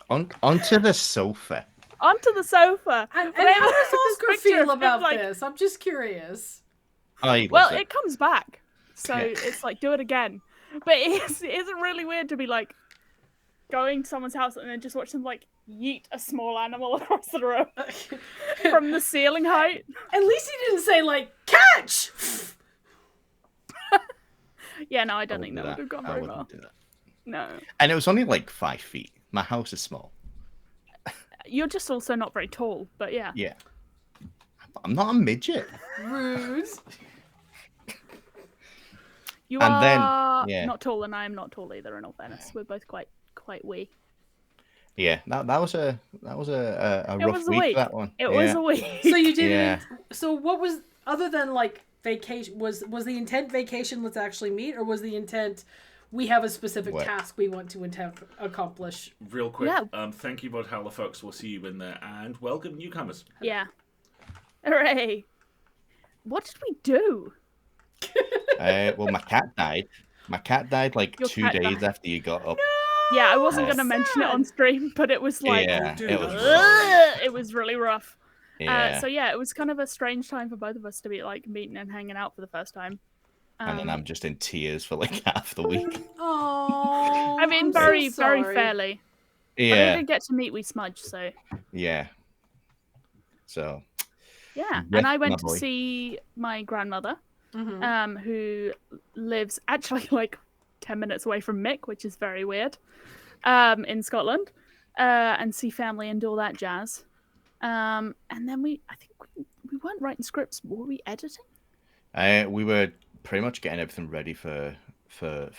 Onto the sofa. Onto the sofa. And how does Oscar feel about this? I'm just curious. Well, it comes back. So it's like, do it again. But isn't really weird to be like going to someone's house and then just watch them like yeet a small animal across the room from the ceiling height. At least he didn't say like, catch! Yeah, no, I don't think that would have gone very well. Do that. No. And it was only like 5 feet. My house is small. You're just also not very tall, but yeah. Yeah. I'm not a midget. Rude. You And are then, yeah. not tall, and I am not tall either. In all fairness, we're both quite wee. Yeah, that was a rough a week. week. That one. It was a week. So you didn't. Yeah. So what was, other than like vacation, was the intent vacation? Let's actually meet, or was the intent we have a specific task we want to accomplish? Real quick. Yeah. Thank you, Valhalla folks. We'll see you in there, and welcome newcomers. Yeah. Hooray! What did we do? Well, my cat died. My cat died like Your 2 cat days died. after you got up. Yeah, I wasn't going to mention it on stream, but it was like, Yeah, it was it was really rough. Yeah. So yeah, it was kind of a strange time for both of us to be like meeting and hanging out for the first time. And then I'm just in tears for like half the week. Oh, I mean, very fairly. But Yeah. I did get to meet Wee Smudge, so Yeah. So. yeah. Yes, And I went my to boy. see my grandmother, Mm-hmm. who lives actually like 10 minutes away from Mick, which is very weird, in Scotland, and see family and do all that jazz. And then I think we weren't writing scripts. Were we editing? We were pretty much getting everything ready for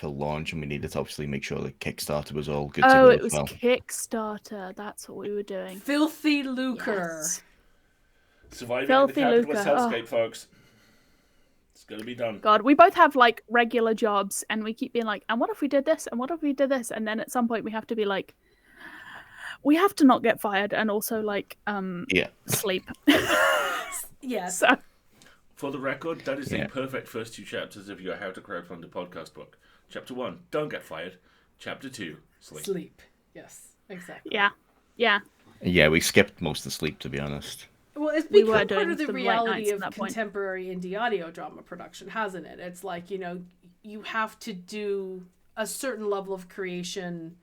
launch, and we needed to obviously make sure the Kickstarter was all good to go. Oh, it was as well. Kickstarter. That's what we were doing. Filthy lucre. Yes. Surviving Filthy the capitalist lucre. hellscape, folks. It's gonna be done. God, we both have like regular jobs, and we keep being like, and what if we did this? And what if we did this? And then at some point we have to be like, we have to not get fired, and also like, sleep. Yes. So For the record, that is the perfect first 2 chapters of your How to Crowdfund a Podcast book. Chapter 1, don't get fired. Chapter 2, sleep. Sleep. Yes, exactly. yeah. Yeah, we skipped most of the sleep, to be honest. Well, it's We become were part doing of the some late reality nights at of that point. contemporary indie audio drama production, hasn't it? It's like, you have to do a certain level of creation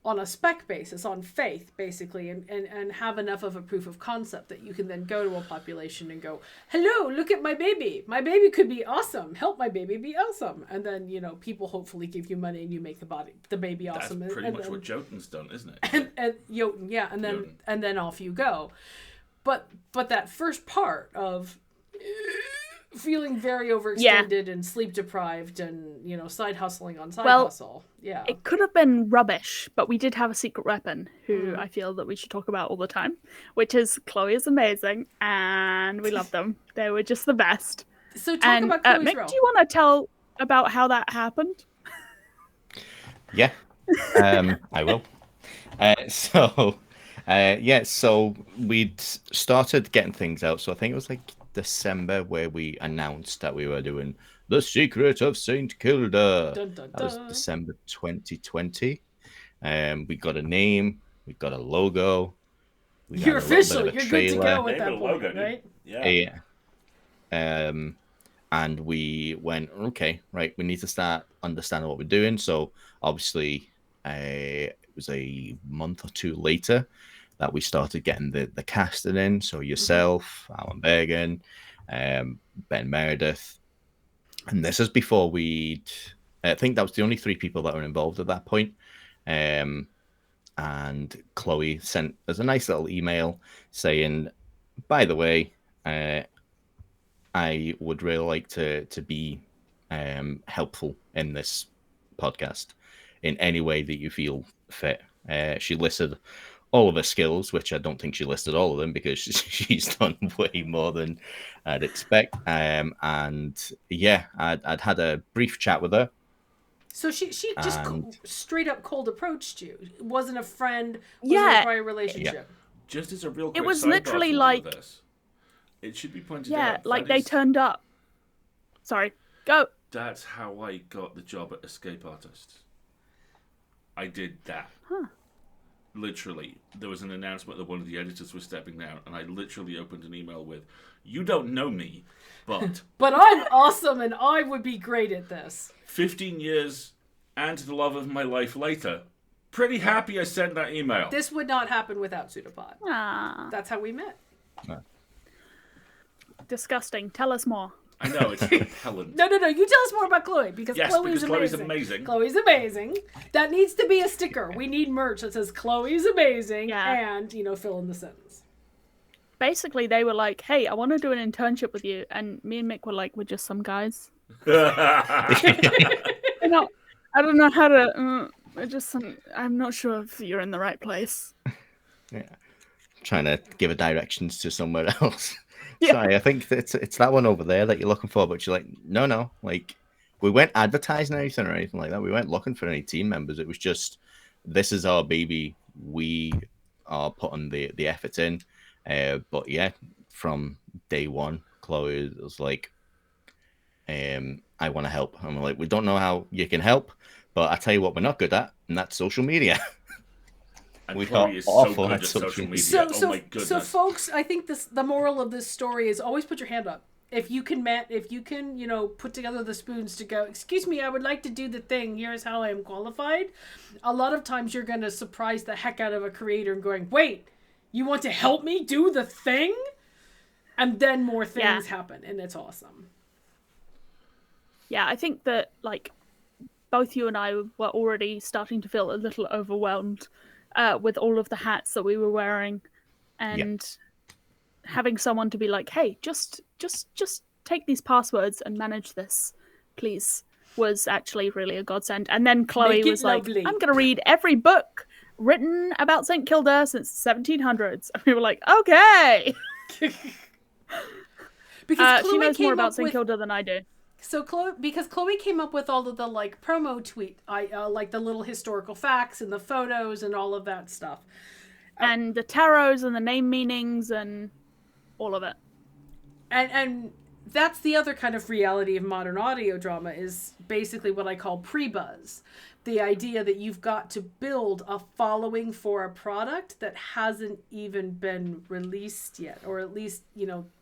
on a spec basis, on faith, basically, and have enough of a proof of concept that you can then go to a population and go, hello, look at my baby. My baby could be awesome. Help my baby be awesome. And then, people hopefully give you money and you make the baby awesome. That's pretty much then, what Jotun's done, isn't it? and Jotun, yeah, and then off you go. But that first part of feeling very overextended and sleep deprived and side hustling on side hustle, It could have been rubbish, but we did have a secret weapon who I feel that we should talk about all the time, which is Chloe is amazing and we love them. They were just the best. So talk about Chloe's Mick, role. do you want to tell about how that happened? Yeah, I will. So we'd started getting things out. So I think it was like December where we announced that we were doing the The Secret of St. Kilda. Dun, dun, That was dun. December 2020. We got a name. We got a logo. We You're got a little official. bit of a You're good to trailer. go at Name that of the point, logo, dude. right? Yeah. And we went, okay, right, we need to start understanding what we're doing. So obviously, it was a month or two later that we started getting the casting in. So yourself, Alan Bergen, Ben Meredith. And this is before I think that was the only 3 people that were involved at that point. And Chloe sent us a nice little email saying, by the way, I would really like to be helpful in this podcast in any way that you feel fit. She listed all of her skills, which I don't think she listed all of them because she's done way more than I'd expect. And yeah, I'd had a brief chat with her. So she just straight up cold approached you. It wasn't a friend. Wasn't Yeah. a prior relationship. Just as a real quick was sidebar literally from all of like- this, it should be pointed Yeah, out. like that they is- turned up. Sorry, go. That's how I got the job at Escape Artists. I did that. Huh. Literally, there was an announcement that one of the editors was stepping down, and I literally opened an email with, "You don't know me, but But I'm awesome, and I would be great at this. 15 years and the love of my life later, pretty happy I sent that email." This would not happen without Pseudopod. Ah, That's how we met. disgusting. Tell us more. I know, it's repellent. No. You tell us more about Chloe because Yes, Chloe's because Chloe's amazing. Chloe's amazing. That needs to be a sticker. We need merch that says Chloe's amazing Yeah. and, fill in the sentence. Basically, they were like, "Hey, I want to do an internship with you," and me and Mick were like, "We're just some guys. I don't know how to. We're just some. I'm not sure if you're in the right place." Yeah. Trying to give a directions to somewhere else. Yeah. Sorry, I think it's that one over there that you're looking for, but you're like, no. Like, we weren't advertising anything or anything like that. We weren't looking for any team members. It was just, this is our baby. We are putting the effort in. But yeah, from day one, Chloe was like, I want to help. And we're like, we don't know how you can help, but I tell you what we're not good at, and that's social media. And We Chloe got is so awful good at at social social media. media. Oh my goodness. So folks, I think the moral of this story is always put your hand up. If you can, put together the spoons to go, excuse me, I would like to do the thing. Here's how I am qualified. A lot of times you're going to surprise the heck out of a creator and going, wait, you want to help me do the thing? And then more things happen, and it's awesome. Yeah, I think that both you and I were already starting to feel a little overwhelmed with all of the hats that we were wearing, and having someone to be like, "Hey, just take these passwords and manage this, please," was actually really a godsend. And then Chloe Make it was like, lovely. "I'm going to read every book written about St. Kilda since the 1700s." And we were like, "Okay." Because She Chloe knows more came about up St. with Kilda than I do. So Chloe came up with all of the promo tweet, like the little historical facts and the photos and all of that stuff. And the tarots and the name meanings and all of it. And that's the other kind of reality of modern audio drama is basically what I call pre-buzz. The idea that you've got to build a following for a product that hasn't even been released yet, or at least,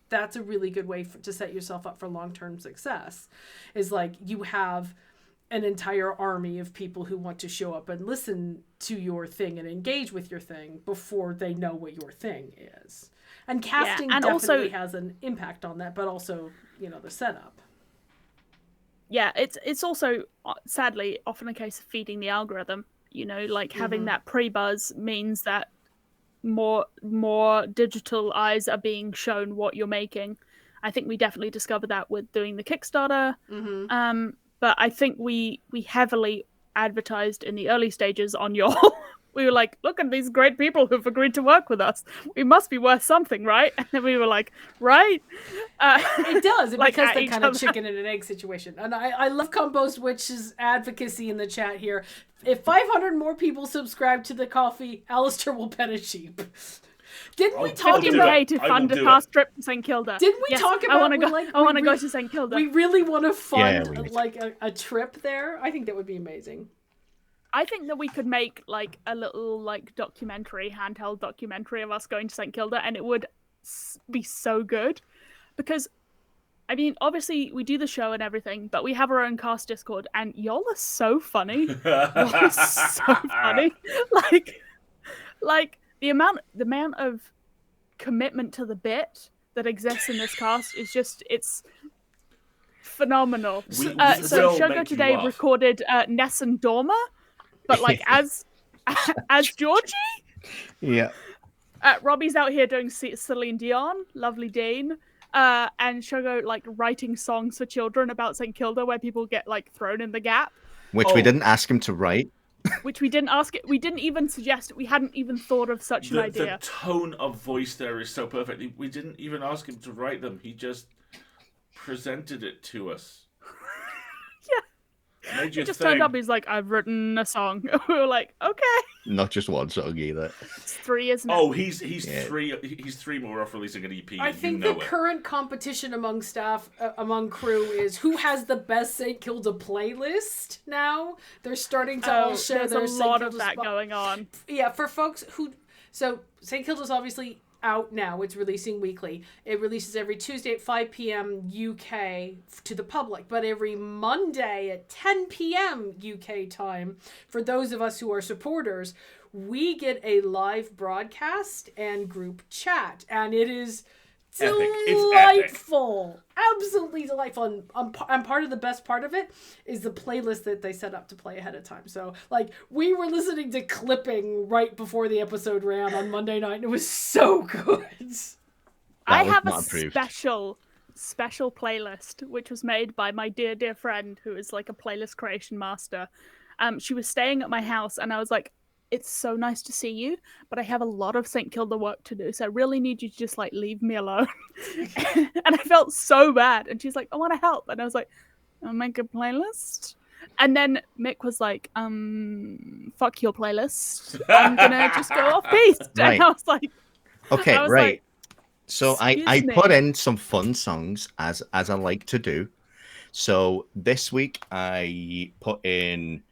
that's a really good way to set yourself up for long-term success. Is like you have an entire army of people who want to show up and listen to your thing and engage with your thing before they know what your thing is. And casting and definitely also, has an impact on that, but also, the setup. Yeah, it's also sadly often a case of feeding the algorithm. Having that pre-buzz means that more digital eyes are being shown what you're making. I think we definitely discovered that with doing the Kickstarter. Mm-hmm. But I think we heavily advertised in the early stages on your. We were like, look at these great people who've agreed to work with us. We must be worth something, right? And then we were like, right? It does. It Like becomes at that each kind of other. chicken and an egg situation. And I love Compost Witch's advocacy in the chat here. If 500 more people subscribe to the coffee, Alasdair will pet a sheep. Didn't we I'll talk do about? it. to I fund will a do car it. trip to St Kilda. Didn't we Yes, talk about? I want to go. like, I want to we go re- to St Kilda. We really want to fund we need to. like a trip there. I think that would be amazing. I think that we could make like a little like handheld documentary of us going to St Kilda, and it would be so good because. I mean, obviously we do the show and everything, but we have our own cast Discord, and y'all are so funny. Y'all are so funny. Like the amount of commitment to the bit that exists in this cast is it's phenomenal. We So will Shogo make you today laugh. recorded Ness and Dorma, but like as Georgie. Yeah. Robbie's out here doing Celine Dion, lovely Dean. And Shogo like writing songs for children about St Kilda where people get like thrown in the gap, Which we didn't ask him to write. which we didn't ask it. We didn't even suggest it. We hadn't even thought of such an idea. The tone of voice there is so perfect. We didn't even ask him to write them. He just presented it to us. Made you He just think. turned up. He's like, "I've written a song." We were like, "Okay." Not just one song either. It's 3, isn't it? Oh, he's Yeah. three more off releasing an EP. I think you know the it. current competition among staff, among crew, is who has the best St Kilda playlist. Now they're starting to all share there's their a St. lot Kilda of that spot. going on. Yeah, for folks who, so St. Kilda's obviously out now. It's releasing weekly. It releases every Tuesday at 5 p.m. UK to the public, but every Monday at 10 p.m. UK time for those of us who are supporters, we get a live broadcast and group chat, and it is Epic. It's delightful. Absolutely delightful. And part of the best part of it is the playlist that they set up to play ahead of time. So, like, we were listening to clipping right before the episode ran on Monday night, and it was so good. I was have not a approved. special playlist which was made by my dear friend who is like a playlist creation master. She was staying at my house, and I was like, "It's so nice to see you, but I have a lot of St. Kilda work to do, so I really need you to just like leave me alone." And I felt so bad. And she's like, "I want to help," and I was like, "I'll make a playlist." And then Mick was like, "Fuck your playlist. I'm gonna just go off piste." Right. And I was like, Okay, I was right. like, So I "Excuse me." put in some fun songs as I like to do. So this week I put in.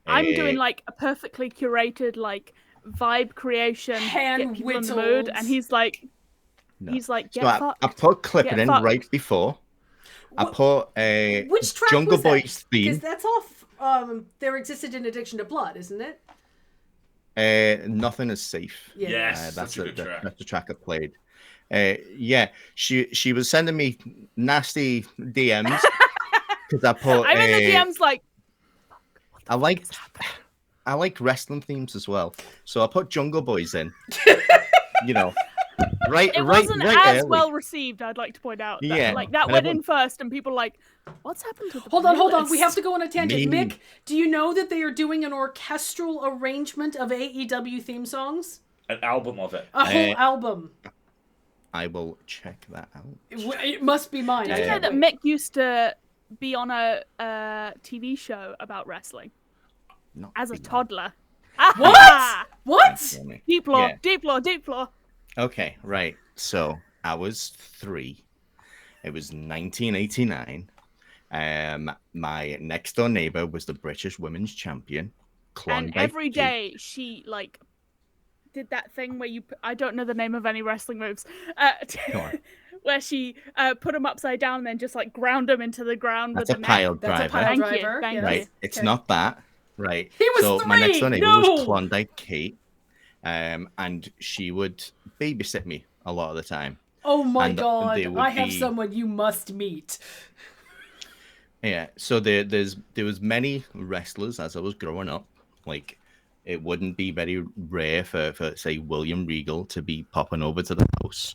I'm doing like a perfectly curated like vibe creation, get people in the mood, Hand-whittled. and he's like, No. get So I fucked. put clipping Get in fucked. right before. I put a Which track Jungle was that? Boys Because theme. that's off. There Existed an Addiction to Blood, isn't it? Nothing is safe. Yeah. Yes, That's such a good track. That's the track I played. Yeah, she was sending me nasty DMs because I put. I'm in the DMs like, I like wrestling themes as well, so I put Jungle Boys in. You know, right. it wasn't as early. well received. I'd like to point out. That, Yeah. like that And went everyone- in first, and people were like, "What's happened to the Hold on. We playlist?" have to go on a tangent. Me. Mick, do you know that they are doing an orchestral arrangement of AEW theme songs? An album of it. A whole album. I will check that out. It must be mine. Did you know that Mick used to be on a TV show about wrestling Not as a really. toddler? What? What? Funny. Deep lore, Yeah. deep lore. Okay, right. So I was 3. It was 1989. My next door neighbor was the British Women's Champion, Klondike. And every Kate. day she like did that thing where I don't know the name of any wrestling moves. Go on. Where she put them upside down and then just like ground them into the ground That's with a the pile net. That's a driver. pile Thank driver. you. Thank yes. Right, you. it's Okay. not that. Right. He was so my next door 3! neighbor No! was Klondike Kate, and she would babysit me a lot of the time. Oh my And god. they would I have be- someone you must meet. Yeah, so there was many wrestlers as I was growing up. Like, it wouldn't be very rare for say William Regal to be popping over to the house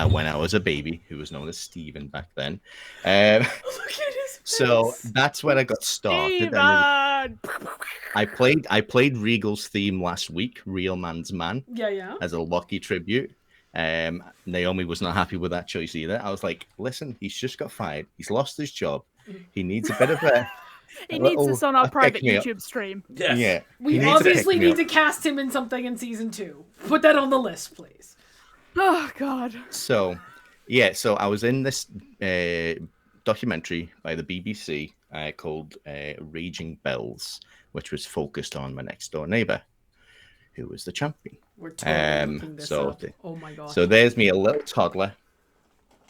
when I was a baby, who was known as Steven back then. Look at his So face. that's when I got started. And Steven! I played Regal's theme last week, Real Man's Man, Yeah. as a Locky tribute. Naomi was not happy with that choice either. I was like, listen, he's just got fired. He's lost his job. He needs a bit of a. He a needs little- this on our a private pick-me-up. YouTube stream. Yes. Yeah. We he needs a obviously need pick-me-up. to cast him in something in season 2. Put that on the list, please. Oh God. So, so I was in this documentary by the BBC called Raging Bells, which was focused on my next door neighbor, who was the champion. We're totally looking this up. Oh my gosh. So there's me, a little toddler,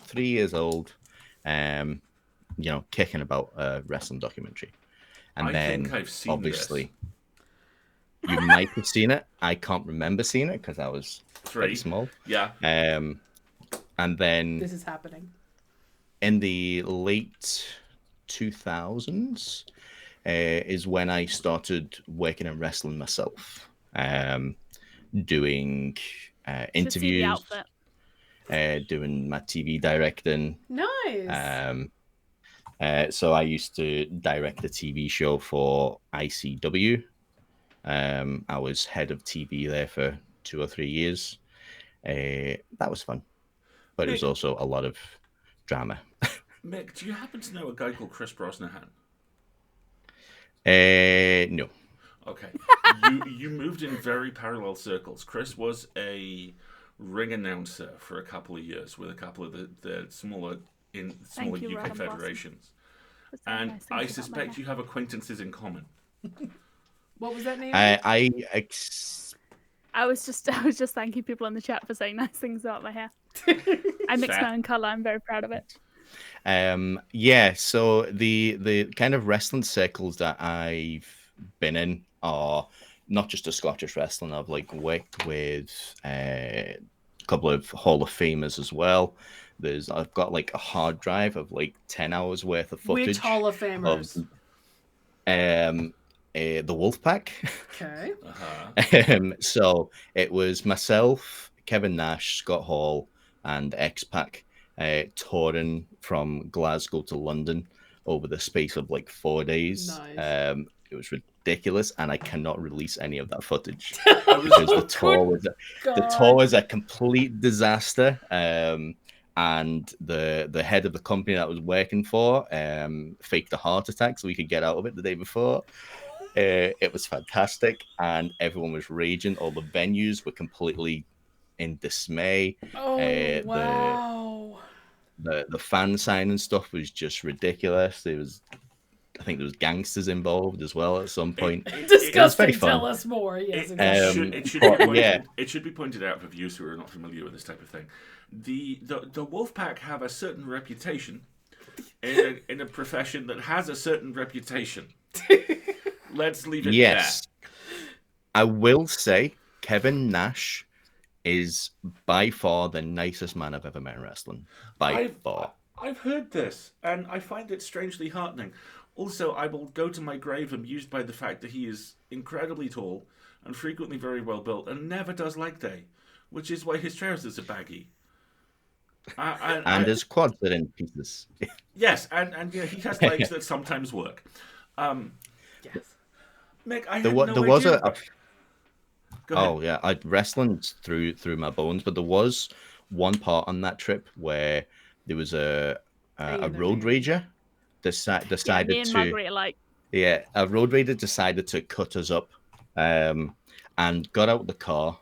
3 years old, kicking about a wrestling documentary. And I think I've seen obviously, you might have seen it. I can't remember seeing it because I was very small. Yeah. And then this is happening in the late 2000s is when I started working in wrestling myself, doing interviews, doing my TV directing. Nice. So I used to direct a TV show for ICW. I was head of TV there for 2 or 3 years. That was fun, but it was also a lot of drama. Mick, do you happen to know a guy called Chris Brosnahan? No. Okay. You moved in very parallel circles. Chris was a ring announcer for a couple of years with a couple of the smaller UK federations. And nice I suspect you have acquaintances in common. What was that name? I was just thanking people in the chat for saying nice things about my hair. I mix my own color. I'm very proud of it. So the kind of wrestling circles that I've been in are not just a Scottish wrestling. I've worked with a couple of Hall of Famers as well. I've got a hard drive of 10 hours worth of footage. Which Hall of Famers? The Wolfpack. Okay. So it was myself, Kevin Nash, Scott Hall, and X-Pac touring from Glasgow to London over the space of 4 days. Nice. It was ridiculous, and I cannot release any of that footage because the tour was a complete disaster. And the head of the company that I was working for faked a heart attack so we could get out of it the day before. It was fantastic, and everyone was raging. All the venues were completely in dismay. Oh, wow. The fan signing stuff was just ridiculous. I think there was gangsters involved as well at some point. Disgusting. Tell us more. Yes, it should be pointed out for viewers who are not familiar with this type of thing. The Wolfpack have a certain reputation in a profession that has a certain reputation. Let's leave it there. I will say Kevin Nash is by far the nicest man I've ever met in wrestling. By far. I've heard this, and I find it strangely heartening. Also, I will go to my grave amused by the fact that he is incredibly tall and frequently very well built and never does leg day, which is why his trousers are baggy. And his quads are in pieces. Yes, and he has legs that sometimes work. Yes. Mick, I had there no was idea. I'd wrestled through my bones, but there was one part on that trip where there was a road rager decided me and Marguerite a road rager decided to cut us up, and got out the car,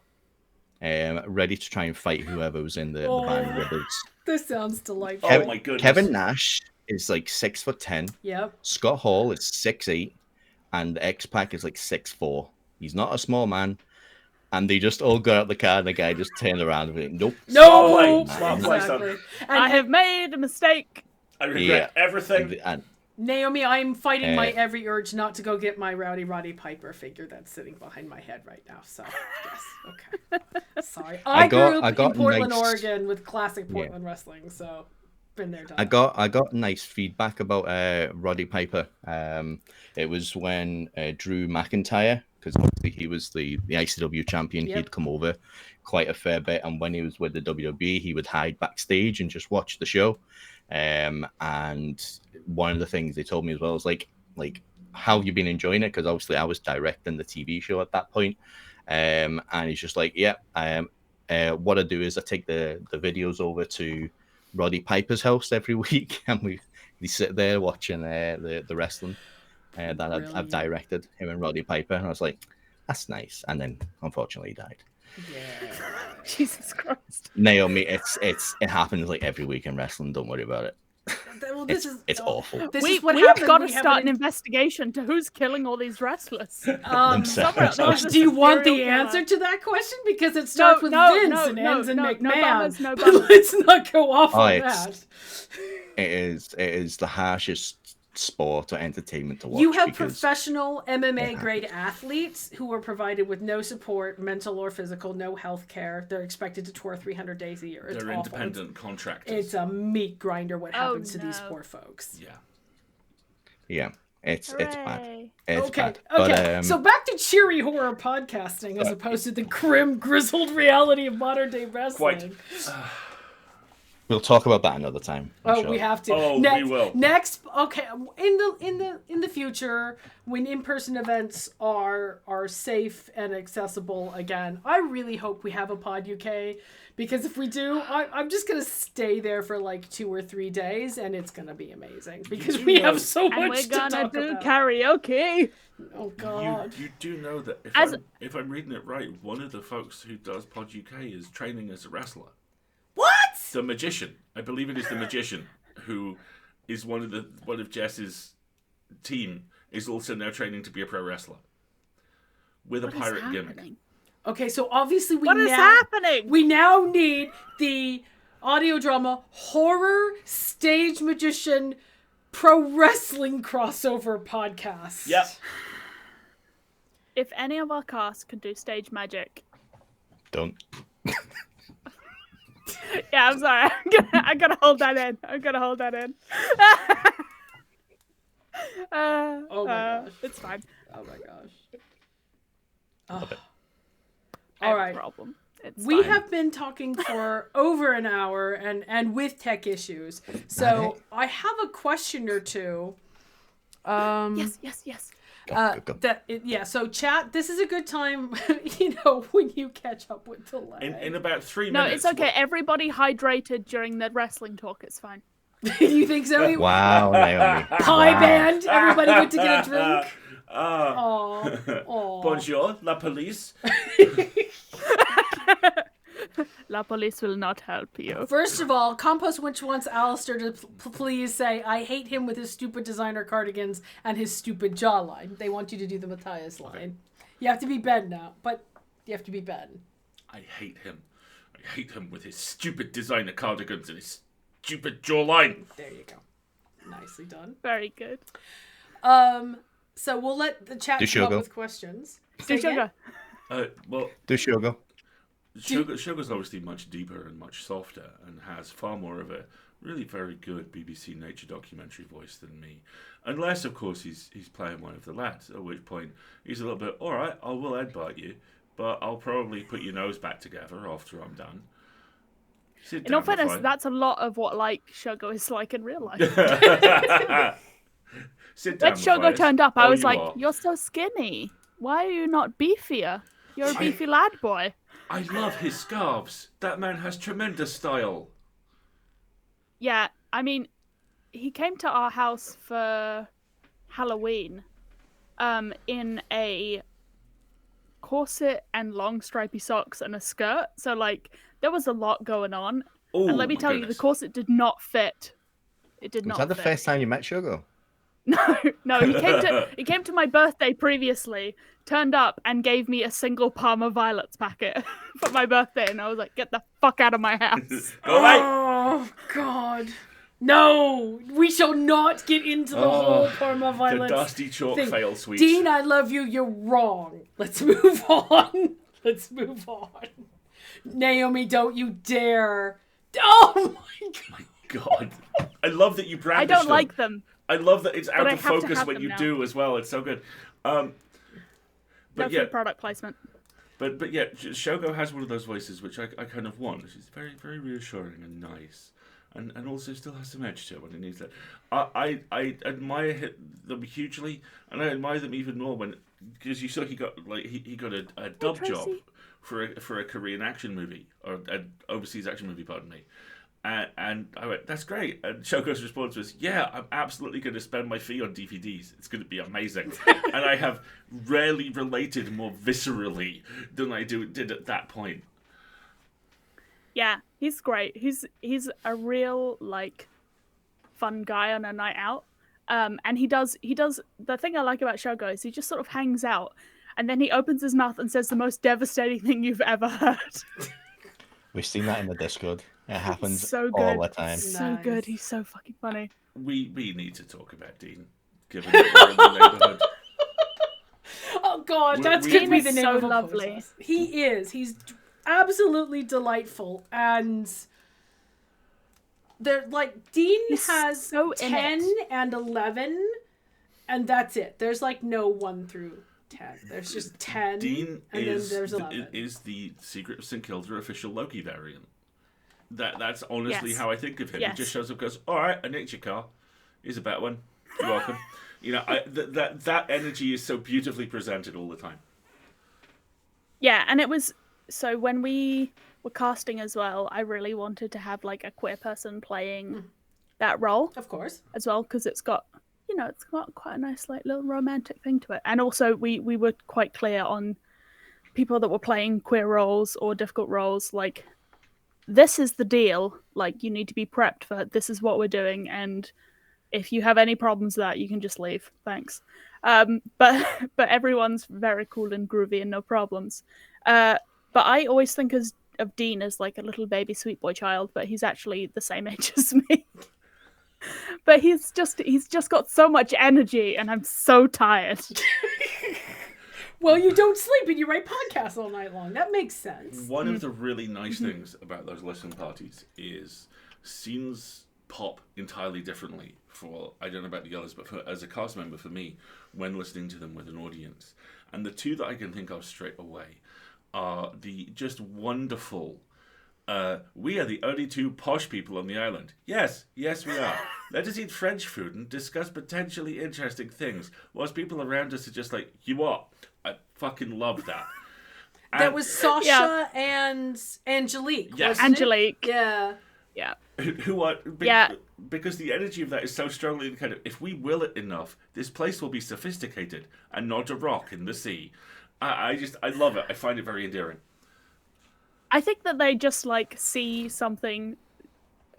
ready to try and fight whoever was in the van with us. This sounds delightful. Oh my goodness. Kevin Nash is 6'10". Yep. Scott Hall is 6'8", and X-Pac is 6'4". He's not a small man. And they just all got out the car, and the guy just turned around and went, "Nope." No. Exactly. I have made a mistake. I regret everything. Naomi, I'm fighting my every urge not to go get my Roddy Piper figure that's sitting behind my head right now. So, yes, okay. Sorry. I grew up in Portland, Oregon with classic Portland wrestling, so been there, done. I got nice feedback about Roddy Piper. It was when Drew McIntyre, because obviously he was the ICW champion, he'd come over quite a fair bit, and when he was with the WWE, he would hide backstage and just watch the show. And one of the things they told me as well was like how have you been enjoying it? Because obviously I was directing the TV show at that point. And he's just like, what I do is I take the videos over to Roddy Piper's house every week, and we sit there watching the wrestling that I've directed, him and Roddy Piper. And I was like, that's nice. And then unfortunately he died. Jesus Christ. Naomi, it happens like every week in wrestling. Don't worry about it. Well, It's awful. This We've is what got to happened. start an investigation to who's killing all these wrestlers. Themselves. Josh, Do you want the serial answer killer. to that question? Because it starts with Vince and ends in McMahon. No bummers, no But bummers. let's not go off on it's- that. It is the harshest sport or entertainment to watch. You have because professional MMA grade athletes who are provided with no support, mental or physical, no health care. They're expected to tour 300 days a year. It's They're awful. independent contractors. It's a meat grinder what happens to these no. poor folks. Yeah. Yeah, it's bad. Hooray. It's Okay, bad. okay. But, So back to cheery horror podcasting as opposed to the grim, grizzled reality of modern day wrestling. we'll talk about that another time. I'm Oh, sure. we have to. Oh, we will. Next, okay. In the future, when in-person events are safe and accessible again, I really hope we have a Pod UK, because if we do, I'm just gonna stay there for like 2 or 3 days, and it's gonna be amazing because we have so And much we're to gonna talk do about. karaoke. Oh God. You do know that if I'm reading it right, one of the folks who does Pod UK is training as a wrestler. What? The magician, I believe it is the magician, who is one of Jess's team, is also now training to be a pro wrestler with a What is pirate gimmick. happening? Okay, so obviously What is happening? we now need the audio drama horror stage magician pro wrestling crossover podcast. Yep. If any of our cast can do stage magic, Don't. yeah, I'm sorry. I'm gonna hold that in. Oh my gosh. It's fine. Oh my gosh. Oh. Love it. I have All a right. problem. It's We fine. have been talking for over an hour and with tech issues. So I have a question or two. Yes. Go. So chat, this is a good time, when you catch up with the lag. In about 3 No, minutes. it's okay. Everybody hydrated during the wrestling talk. It's fine. You think so? Wow, Naomi. Pie Wow. band. Everybody went to get a drink. Bonjour, la police. La police will not help you. First of all, Compost Witch wants Alasdair to please say, I hate him with his stupid designer cardigans and his stupid jawline. They want you to do the Matthias line. You have to be Ben now, but you have to be Ben. I hate him. I hate him with his stupid designer cardigans and his stupid jawline. There you go. Nicely done. Very good. So we'll let the chat Do come up Shogo. with questions. Do Say again? sugar. Well, Do Shogo. Sugar's obviously much deeper and much softer and has far more of a really very good BBC nature documentary voice than me. Unless, of course, he's playing one of the lads, at which point he's a little bit, all right, I will headbutt you, but I'll probably put your nose back together after I'm done. Sit In all down, fairness, fine. that's a lot of what Shogo is like in real life. Sit down, When Shogo Matthias. turned up, I Oh, was you like, are. "You're so skinny. Why are you not beefier? You're a beefy lad boy." I love his scarves. That man has tremendous style. Yeah, I mean, he came to our house for Halloween, in a corset and long stripy socks and a skirt. So there was a lot going on. Oh, And let me my tell you, goodness. the corset did not fit. It did Was not that the fit. first time you met Shogo? No, he came to my birthday previously, turned up and gave me a single Parma Violets packet for my birthday, and I was like, "Get the fuck out of my house!" Go away. Oh, God. No, we shall not get into the whole Parma The violence dusty chalk thing. fail suite. Dean, I love you. You're wrong. Let's move on. Let's move on. Naomi, don't you dare. Oh, my God. God. I love that you brandish I don't them. like them. I love that it's out I of have to focus have when them you now. do as well. It's so good. No But yeah, free product placement. but yeah, Shogo has one of those voices which I kind of want. She's very, very reassuring and nice, and also still has some edge to it when it needs that. I admire them hugely, and I admire them even more when, because you saw he got he got a dub job Tracy. for a Korean action movie or an overseas action movie, pardon me. And I went, that's great. And Shogo's response was, yeah, I'm absolutely going to spend my fee on DVDs. It's going to be amazing. And I have rarely related more viscerally than I did at that point. Yeah, he's great. He's a real like fun guy on a night out. And he does the thing I like about Shogo is he just sort of hangs out and then he opens his mouth and says the most devastating thing you've ever heard. We've seen that in the Discord. It happens So good. all the time. So good. He's so fucking funny. We need to talk about Dean, given that we're in the neighborhood. Oh God, that's Dean gonna be is the name so of a lovely. podcast. He is. He's absolutely delightful, and they're like Dean He's has so in 10 it. and 11, and that's it. There's like no 1 through 10. There's just 10, Dean and is then there's 11. is the Secret of St Kilda official Loki variant. That's honestly Yes. how I think of him. Yes. He just shows up, goes, "All right, I nicked your car. Here's a better one. You're welcome." You know, that energy is so beautifully presented all the time. Yeah, and it was so when we were casting as well, I really wanted to have like a queer person playing that role Of course. as well because it's got quite a nice like little romantic thing to it. And also we were quite clear on people that were playing queer roles or difficult roles like this is the deal, like you need to be prepped for this is what we're doing, and if you have any problems with that you can just leave, thanks. But everyone's very cool and groovy and no problems. But I always think of Dean as like a little baby sweet boy child, but he's actually the same age as me. But he's just got so much energy and I'm so tired. Well, you don't sleep and you write podcasts all night long. That makes sense. One of the really nice things about those listening parties is scenes pop entirely differently for, I don't know about the others, but as a cast member for me, when listening to them with an audience. And the two that I can think of straight away are the just wonderful, we are the only 2 posh people on the island. Yes, we are. Let us eat French food and discuss potentially interesting things, whilst people around us are just like, you what? I fucking love that. That was Sasha and Angelique. Yes. wasn't it? Angelique. Yeah. Yeah. Who are Yeah. because the energy of that is so strongly kind of, if we will it enough, this place will be sophisticated and not a rock in the sea. I love it. I find it very endearing. I think that they just like see something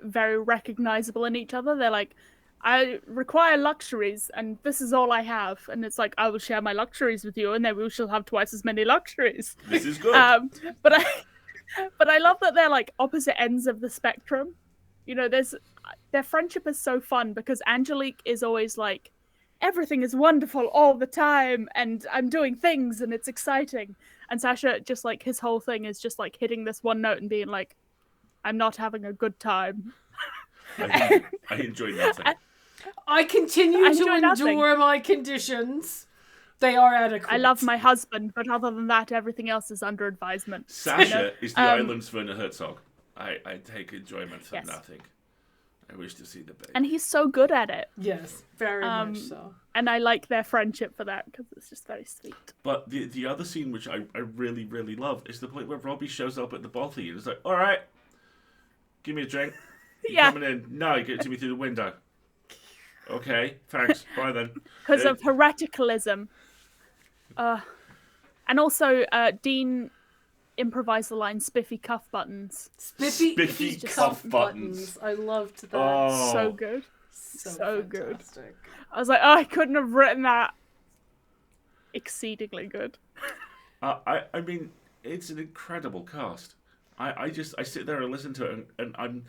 very recognizable in each other. They're like, I require luxuries and this is all I have. And it's like, I will share my luxuries with you and then we shall have twice as many luxuries. This is good. But I love that they're like opposite ends of the spectrum. You know, their friendship is so fun because Angelique is always like, everything is wonderful all the time and I'm doing things and it's exciting. And Sasha, just like his whole thing is just like hitting this one note and being like, I'm not having a good time. I enjoy nothing. I continue I to enjoy nothing. endure my conditions. They are adequate. I love my husband, but other than that, everything else is under advisement. Sasha is the island's Werner Herzog. I take enjoyment from Yes. nothing. I wish to see the baby. And he's so good at it. Yes, very much so. And I like their friendship for that because it's just very sweet. But the other scene which I really, really love is the point where Robbie shows up at the bothy and is like, all right, give me a drink. You Yeah. coming in? No, you get it to me through the window. Okay, thanks. Bye then. Because of hereticalism. And also, Dean improvised the line spiffy cuff buttons. Spiffy cuff buttons. I loved that. Oh. So good. so so good. fantastic. I was like, oh, I couldn't have written that. Exceedingly good. I mean, it's an incredible cast. I sit there and listen to it, and I'm...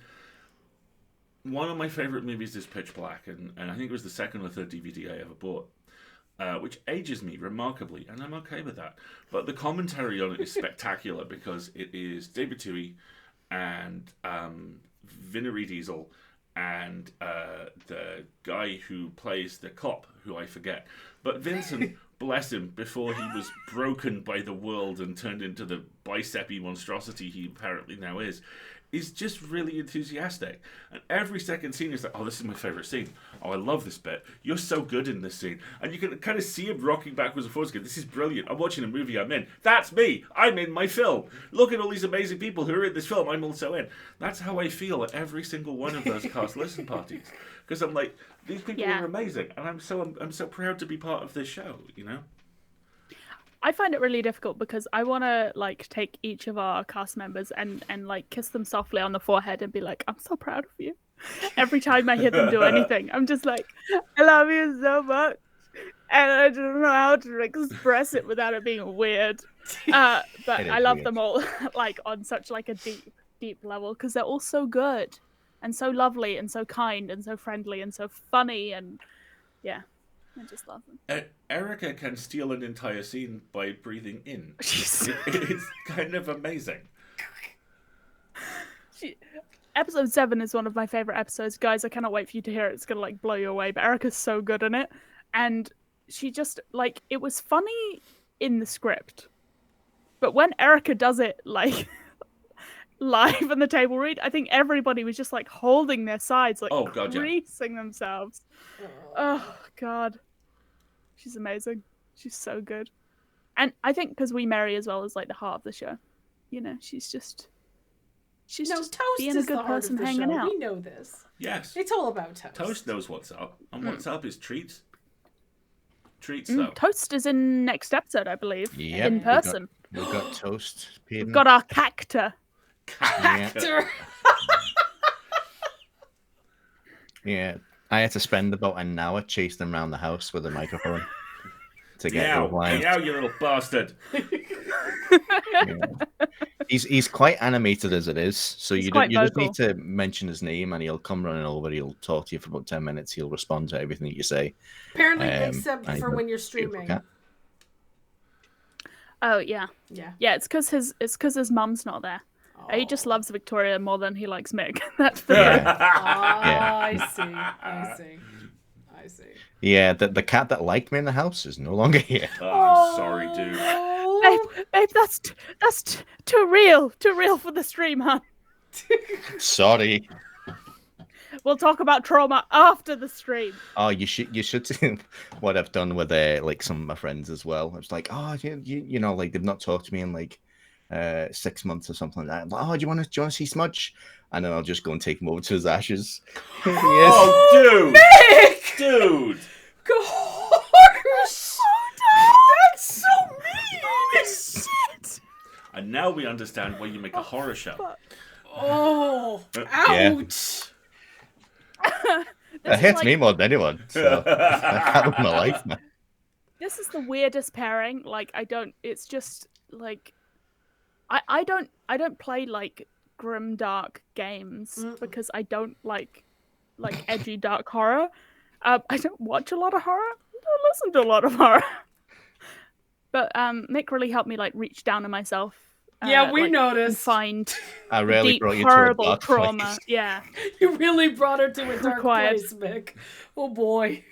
One of my favourite movies is Pitch Black, and I think it was the second or third DVD I ever bought, which ages me remarkably, and I'm okay with that. But the commentary on it is spectacular because it is David Twohy and Vinnery Diesel and the guy who plays the cop, who I forget. But Vincent, bless him, before he was broken by the world and turned into the bicep-y monstrosity he apparently now is is just really enthusiastic. And every second scene is like, oh, this is my favourite scene. Oh, I love this bit. You're so good in this scene. And you can kind of see him rocking backwards and forwards. This is brilliant. I'm watching a movie I'm in. That's me. I'm in my film. Look at all these amazing people who are in this film. I'm also in. That's how I feel at every single one of those cast listen parties. Because I'm like, these people are amazing. And I'm so proud to be part of this show, you know? I find it really difficult because I want to like take each of our cast members and like kiss them softly on the forehead and be like, I'm so proud of you. Every time I hear them do anything, I'm just like, I love you so much. And I don't know how to express it without it being weird. But I love them all like on such like a deep level because they're all so good and so lovely and so kind and so friendly and so funny and yeah. I just love them. Erica can steal an entire scene by breathing in. It's kind of amazing. Episode 7 is one of my favorite episodes. Guys, I cannot wait for you to hear it. It's going to like blow you away. But Erica's so good in it. And she just like, it was funny in the script. But when Erica does it like live on the table read, I think everybody was just like holding their sides, like creasing themselves. Oh, God. She's amazing. She's so good. And I think because we Mary as well is like the heart of the show. You know, she's just Toast being is a good the heart person of the hanging show. out. We know this. Yes. It's all about Toast. Toast knows what's up. And what's up is treats. Treats, though. Toast is in next episode, I believe. Yep, in person. We've got Toast. We've got our cactor. Actor. Yeah. I had to spend about an hour chasing him around the house with a microphone to get the lines. Meow, you little bastard. Yeah. He's quite animated as it is, so you just need to mention his name and he'll come running over. He'll talk to you for about 10 minutes. He'll respond to everything that you say. Apparently, except for when you're streaming. Oh yeah. It's because his mum's not there. Oh. He just loves Victoria more than he likes Mick. That's the I see. Yeah, the cat that liked me in the house is no longer here. Oh, I'm sorry, dude. Babe, that's too real for the stream, huh? Sorry. We'll talk about trauma after the stream. Oh, you should see what I've done with like some of my friends as well. It's like, oh, you know, like they've not talked to me in like 6 months or something like that. Like, oh, do you want to see Smudge? And then I'll just go and take him over to his ashes. Yes. Oh, dude! Mick! Dude! God, that's so mean! Shit! And now we understand why you make a horror show. Oh, ouch! It hits me more than anyone. So I can't live my life now. This is the weirdest pairing. Like, it's just like I don't play like grim dark games because I don't like edgy dark horror. I don't watch a lot of horror. I don't listen to a lot of horror. But Mick really helped me like reach down on myself. Yeah, we like, noticed. Find I really deep, brought you to a horrible dark trauma. place. Yeah, You really brought her to a dark Required. place, Mick. Oh boy.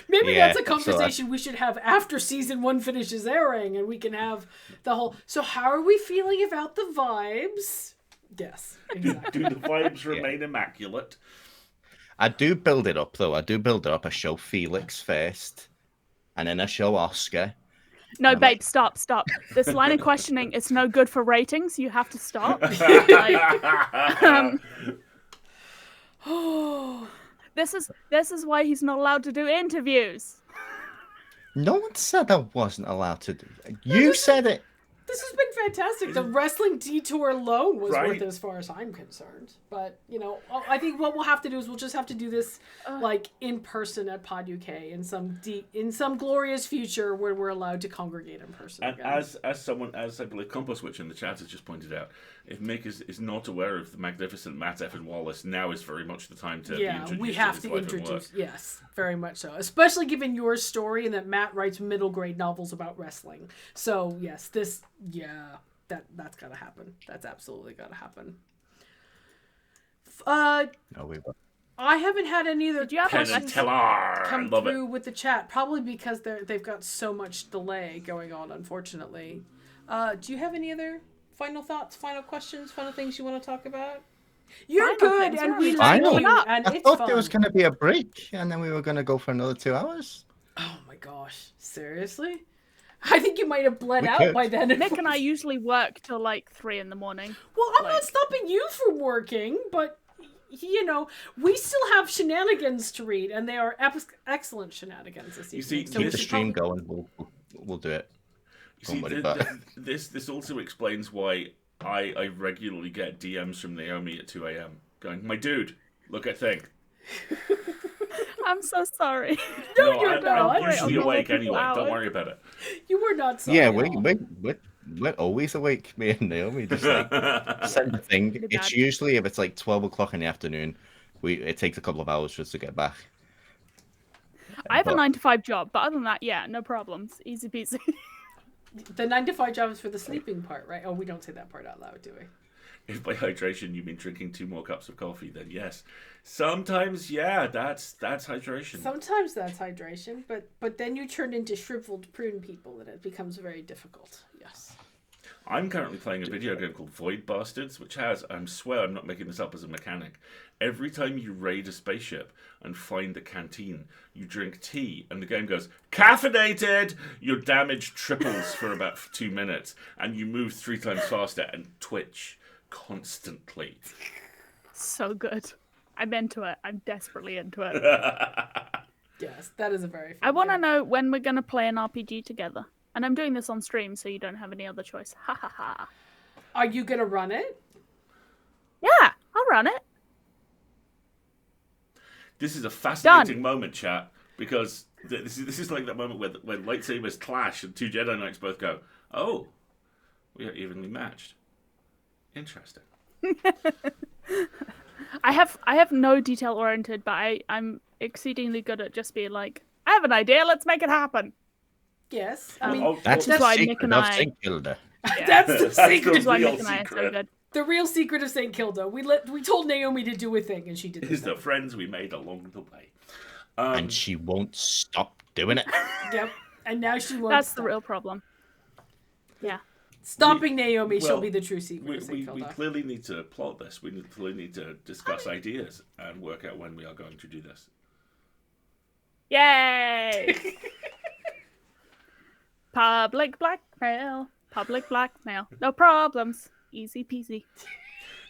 Maybe that's a conversation we should have after season 1 finishes airing, and we can have the whole. So, how are we feeling about the vibes? Yes, exactly. Do the vibes remain immaculate? I do build it up though. I show Felix first, and then I show Oscar. No, babe, stop. This line of questioning is no good for ratings. You have to stop. This is why he's not allowed to do interviews. No one said I wasn't allowed to do it. You said it. This has been fantastic. The wrestling detour alone was Right. worth it as far as I'm concerned. But, you know, I think what we'll have to do is we'll just have to do this like in person at Pod UK in some glorious future where we're allowed to congregate in person And again. as I believe Compost Witch in the chat has just pointed out, if Mick is not aware of the magnificent Matt Effin Wallace, now is very much the time to be introduced we have to his to life and introduce. work. Yes, very much so. Especially given your story and that Matt writes middle grade novels about wrestling. So yes, that's gotta happen. That's absolutely gotta happen. No, we won't. I haven't had any other you have Penn and questions Teller. come Love through it. with the chat. Probably because they've got so much delay going on, unfortunately. Do you have any other Final thoughts, final questions, final things you want to talk about? You're Final good, things, and yeah. we Final like you, things. and I it's thought fun. there was going to be a break, and then we were going to go for another 2 hours. Oh my gosh, seriously? I think you might have bled We out could. by then. Nick and I usually work till like 3 in the morning. Well, I'm not like- stopping you from working, but you know, we still have shenanigans to read, and they are excellent shenanigans this evening. see, So Keep we the should stream probably- going. We'll do it. See, worry about it. this also explains why I regularly get DMs from Naomi at 2 a.m. going, my dude, look at thing. I'm so sorry. No, you're I'm not. usually I'm awake not anyway. Don't allowed. worry about it. You were not sorry. Yeah, at all. we're always awake, me and Naomi. Just like send the thing. Pretty It's bad. usually if it's like 12 o'clock in the afternoon, it takes a couple of hours for us to get back. I have a But- 9-to-5 job, but other than that, yeah, no problems. Easy peasy. The 9 to 5 job is for the sleeping part, right? Oh, we don't say that part out loud, do we? If by hydration you mean drinking 2 more cups of coffee, then yes. Sometimes, yeah, that's hydration. Sometimes that's hydration, but then you turn into shriveled prune people, and it becomes very difficult. Yes. I'm currently playing a video game called Void Bastards, which has, I swear I'm not making this up as a mechanic, every time you raid a spaceship and find the canteen, you drink tea, and the game goes, caffeinated! Your damage triples for about 2 minutes, and you move 3 times faster and twitch constantly. So good. I'm into it. I'm desperately into it. Yes, that is a very fun I want to game. know when we're going to play an RPG together. And I'm doing this on stream, so you don't have any other choice. Ha ha ha. Are you going to run it? Yeah, I'll run it. This is a fascinating moment, chat, because this is like that moment where lightsabers clash and 2 Jedi Knights both go, oh, we are evenly matched. Interesting. I have no detail oriented, but I'm exceedingly good at just being like, I have an idea, let's make it happen. Yes. I mean, That's That's the why Nick secret and of I- St. Kilda. that's the That's secret. That's why real Nick and I are so secret. good. The real secret of St. Kilda. We told Naomi to do a thing, and she did Is the the thing. friends we made along the way. And she won't stop doing it. Yep. And now she won't. That's the stop. real problem. Yeah. Stopping Naomi shall well, be the true secret We, of St. we Kilda. clearly need to plot this. We clearly need to discuss ideas and work out when we are going to do this. Yay! Public blackmail. Public blackmail. No problems. Easy peasy.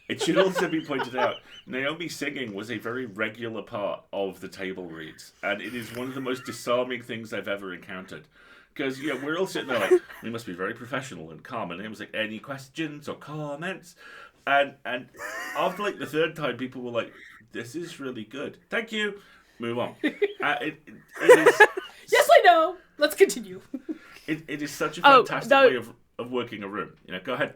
It should also be pointed out, Naomi singing was a very regular part of the table reads, and it is one of the most disarming things I've ever encountered. Because, you know, we're all sitting there like, we must be very professional and calm, and it was like, any questions or comments? And after like the 3rd time, people were like, this is really good. Thank you. Move on. It is... Yes, I know. Let's continue. It is such a Oh, fantastic no. way of working a room. You know, go ahead.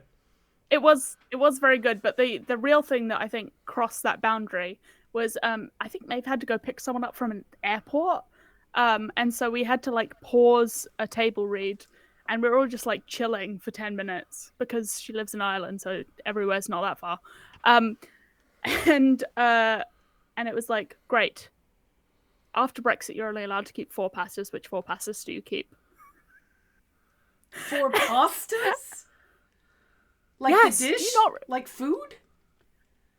It was very good, but the real thing that I think crossed that boundary was I think they've had to go pick someone up from an airport. And so we had to like pause a table read, and we were all just like chilling for 10 minutes because she lives in Ireland, so everywhere's not that far. And it was like, great. After Brexit, you're only allowed to keep 4 pastas. Which 4 pastas do you keep? 4 pastas? Like Yes, the dish? you not- Like food?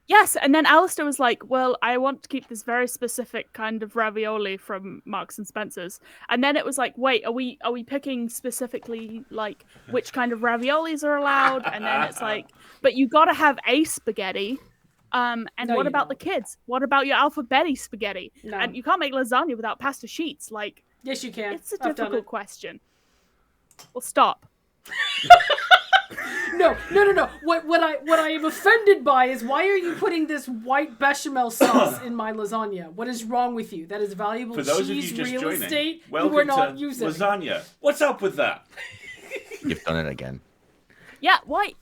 Yes, and then Alasdair was like, well, I want to keep this very specific kind of ravioli from Marks and Spencer's. And then it was like, wait, are we picking specifically like which kind of raviolis are allowed? And then it's like, but you got to have a spaghetti. And No, what you about the don't. kids? What about your alphabetti spaghetti? No. And you can't make lasagna without pasta sheets. Like, Yes, you can. it's a I've done difficult it. question. Well, stop. No. What I am offended by is why are you putting this white bechamel sauce in my lasagna? What is wrong with you? That is valuable For those of you cheese just real joining, estate welcome you are not to using. lasagna. What's up with that? You've done it again. Yeah, why,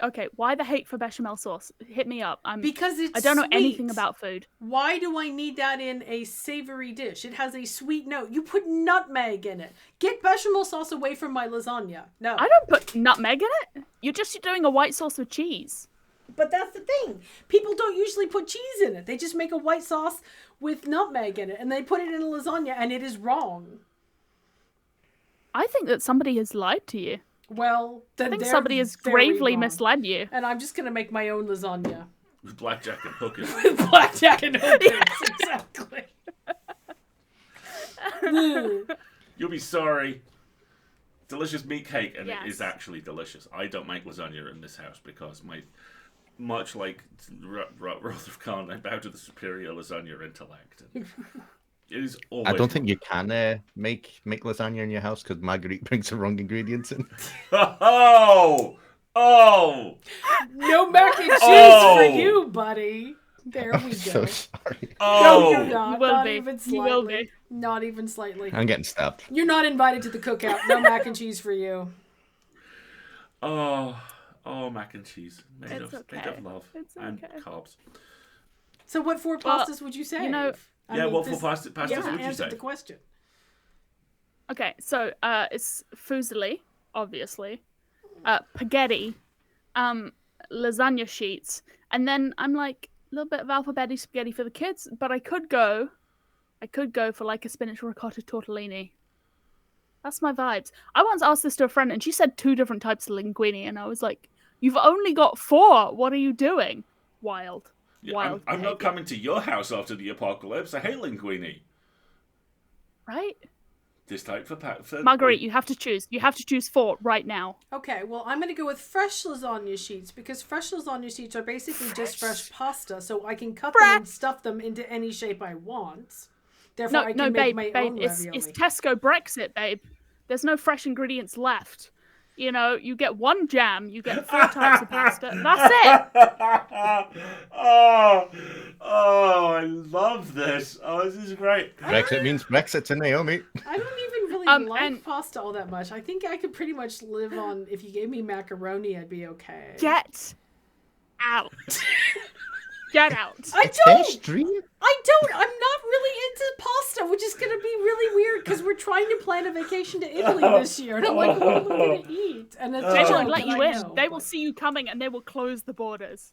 okay, why the hate for bechamel sauce? Hit me up. Because it's I don't know sweet. anything about food. Why do I need that in a savory dish? It has a sweet note. You put nutmeg in it. Get bechamel sauce away from my lasagna. No. I don't put nutmeg in it. You're just doing a white sauce with cheese. But that's the thing. People don't usually put cheese in it. They just make a white sauce with nutmeg in it and they put it in a lasagna and it is wrong. I think that somebody has lied to you. Well, then I think they're somebody has very gravely wrong. misled you. And I'm just gonna make my own lasagna. With blackjack and hookers. With blackjack and hookers, exactly. You'll be sorry. Delicious meat cake, and Yes. it is actually delicious. I don't make lasagna in this house because much like Wrath of Khan, I bow to the superior lasagna intellect. It is always. I don't think you can make lasagna in your house because Marguerite brings the wrong ingredients in. Oh! No mac and cheese Oh! for you, buddy. There we go. So sorry. No, you're Oh! not. You will Not be. even You will slightly. be. Not even slightly. I'm getting stabbed. You're not invited to the cookout. No mac and cheese for you. Oh, mac and cheese made It's of okay. love It's and okay. carbs. So what four Well, pastas would you say? you know- What for pastas would you answered say? the question. Okay, so it's fusilli, obviously, spaghetti, lasagna sheets, and then I'm like a little bit of alphabetti spaghetti for the kids. But I could go for like a spinach ricotta tortellini. That's my vibes. I once asked this to a friend, and she said 2 different types of linguine, and I was like, "You've only got 4. What are you doing?" Wild. Yeah, Wild. I'm not behaviour. coming to your house after the apocalypse. I hate linguine. Right? This type for Marguerite, you have to choose. You have to choose 4 right now. Okay, well, I'm going to go with fresh lasagna sheets because fresh lasagna sheets are basically just fresh pasta, so I can cut them and stuff them into any shape I want. Therefore, I can make my own it's ravioli. Tesco Brexit, babe. There's no fresh ingredients left. You know, you get 1 jam, you get 4 types of pasta. That's it. oh, I love this. Oh, this is great. Brexit means Brexit to Naomi. I don't even really like and- pasta all that much. I think I could pretty much live on, if you gave me macaroni, I'd be okay. Get out. Get out. I don't! Extreme? I'm not really into pasta, which is going to be really weird because we're trying to plan a vacation to Italy this year. And I'm like, what am I going to eat? And it's They just won't like, let you I in. know, They will but- see you coming and they will close the borders.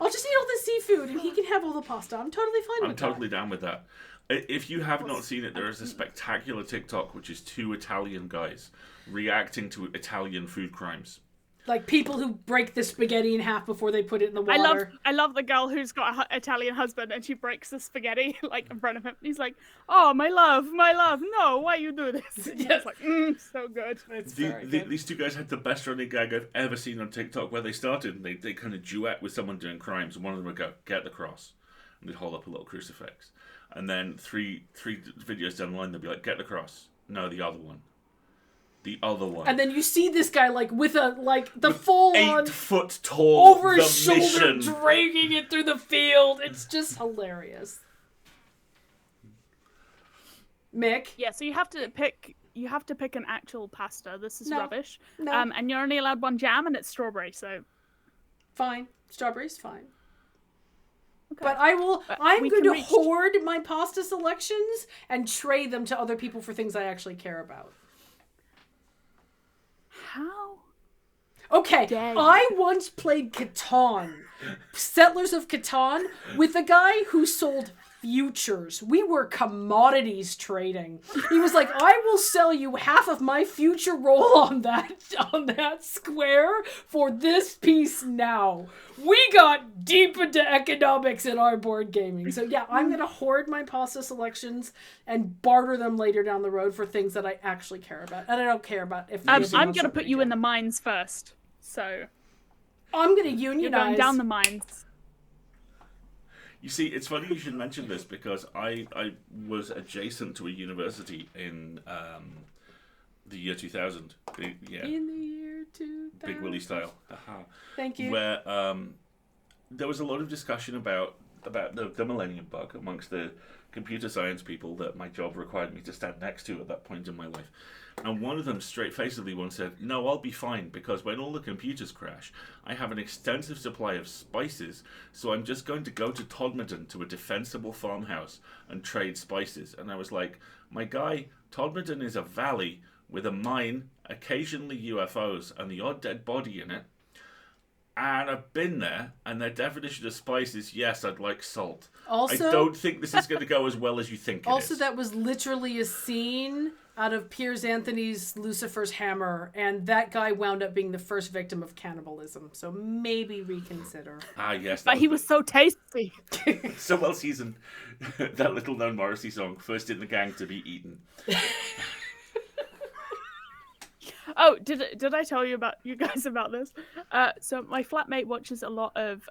I'll just eat all the seafood and he can have all the pasta. I'm totally fine I'm with totally down with that. If you have not seen it, there is a spectacular TikTok which is 2 Italian guys reacting to Italian food crimes. that. Like people who break the spaghetti in half before they put it in the water. I love the girl who's got an Italian husband and she breaks the spaghetti like in front of him. He's like, "Oh, my love, no, why you do this?" Yes. It's like, so good. It's very good. These 2 guys had the best running gag I've ever seen on TikTok where they started and they kind of duet with someone doing crimes, and one of them would go, "Get the cross," and they'd hold up a little crucifix. And then three videos down the line, they'd be like, "Get the cross." No, the other one. The other one. And then you see this guy like with the full on 8 foot tall. over his the shoulder mission. dragging it through the field. It's just hilarious. Mick? Yeah, so you have to pick an actual pasta. This is No. rubbish. No. And you're only allowed 1 jam and it's strawberry, so Fine. Strawberries, fine. okay. But I'm we going can to hoard my pasta selections and trade them to other people for things I actually care about. How? Okay, Dang. I once played Catan, Settlers of Catan, with a guy who sold futures. We were commodities trading. He was like, "I will sell you half of my future roll on that square for this piece now." We got deep into economics in our board gaming. So yeah, I'm gonna hoard my pasta selections and barter them later down the road for things that I actually care about. And I don't care about if I'm gonna put you in the mines first. So I'm gonna you're unionize. going down the mines. You see, it's funny you should mention this because I was adjacent to a university in the year 2000. Yeah, In the year 2000. Big Willie style. Haha. Thank you. Where there was a lot of discussion about the Millennium Bug amongst the computer science people that my job required me to stand next to at that point in my life. And one of them straight-facedly once said, "No, I'll be fine because when all the computers crash, I have an extensive supply of spices, so I'm just going to go to Todmorden to a defensible farmhouse and trade spices." And I was like, "My guy, Todmorden is a valley with a mine, occasionally UFOs, and the odd dead body in it. And I've been there, and their definition of spice is, yes, I'd like salt. Also- I don't think this is going to go as well as you think it is." Also, that was literally a scene out of Piers Anthony's Lucifer's Hammer, and that guy wound up being the first victim of cannibalism. So maybe reconsider. Ah, yes. But he was so tasty. so well seasoned. That little known Morrissey song, first in the gang to be eaten. Oh, did I tell you guys about this? So my flatmate watches a lot of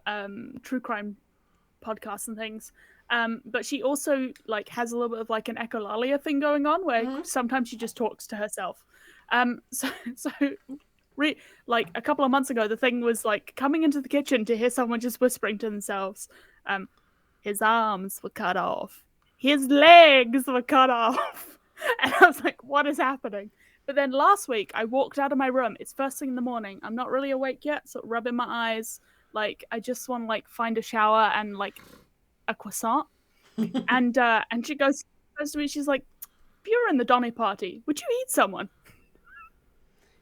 true crime podcasts and things. But she also like has a little bit of like an echolalia thing going on where sometimes she just talks to herself. Like a couple of months ago, the thing was like coming into the kitchen to hear someone just whispering to themselves, his arms were cut off, his legs were cut off. And I was like, what is happening? But then last week I walked out of my room. It's first thing in the morning. I'm not really awake yet, so rubbing my eyes. Like I just want to like find a shower and like a croissant. and she goes to me, she's like, if you were in the Donny party, would you eat someone?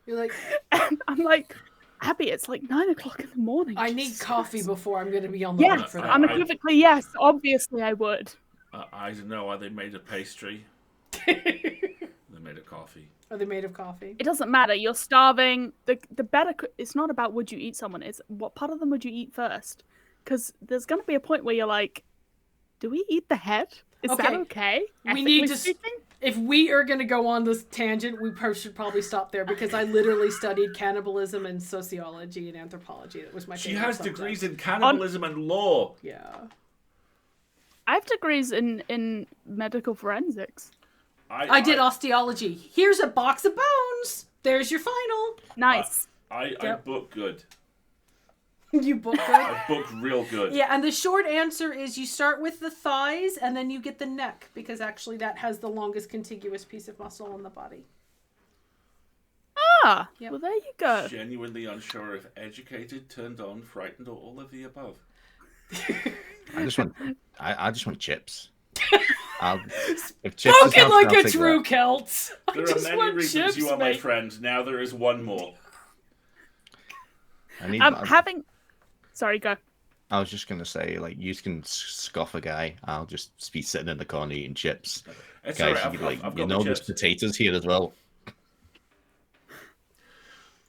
You're like, and I'm like, Abby, it's like 9 o'clock in the morning. I need coffee before I'm going to be on the line for that. Unequivocally, yes. Obviously, I would. I don't know. Are they made of pastry? They're made of coffee. Are they made of coffee? It doesn't matter. You're starving. The better. It's not about would you eat someone. It's what part of them would you eat first? Because there's going to be a point where you're like, do we eat the head? Is that okay? We need to. If we are going to go on this tangent, we should probably stop there because I literally studied cannibalism and sociology and anthropology. That was my favorite She has subject. degrees in cannibalism and law. Yeah. I have degrees in medical forensics. I did osteology. Here's a box of bones. There's your final. Nice. I book good. You book good? I book real good. Yeah, and the short answer is you start with the thighs and then you get the neck because actually that has the longest contiguous piece of muscle in the body. Ah, Yep. well there you go. Genuinely unsure if educated, turned on, frightened, or all of the above. I just want chips. If chips is Spoken healthy, like I'll a take true that. Celt. There are many reasons you are my friend. Now there is one more. Sorry, go. I was just gonna say, like, you can scoff a guy. I'll just be sitting in the corner eating chips. It's Guys, all right. I've got the there's chips. potatoes here as well.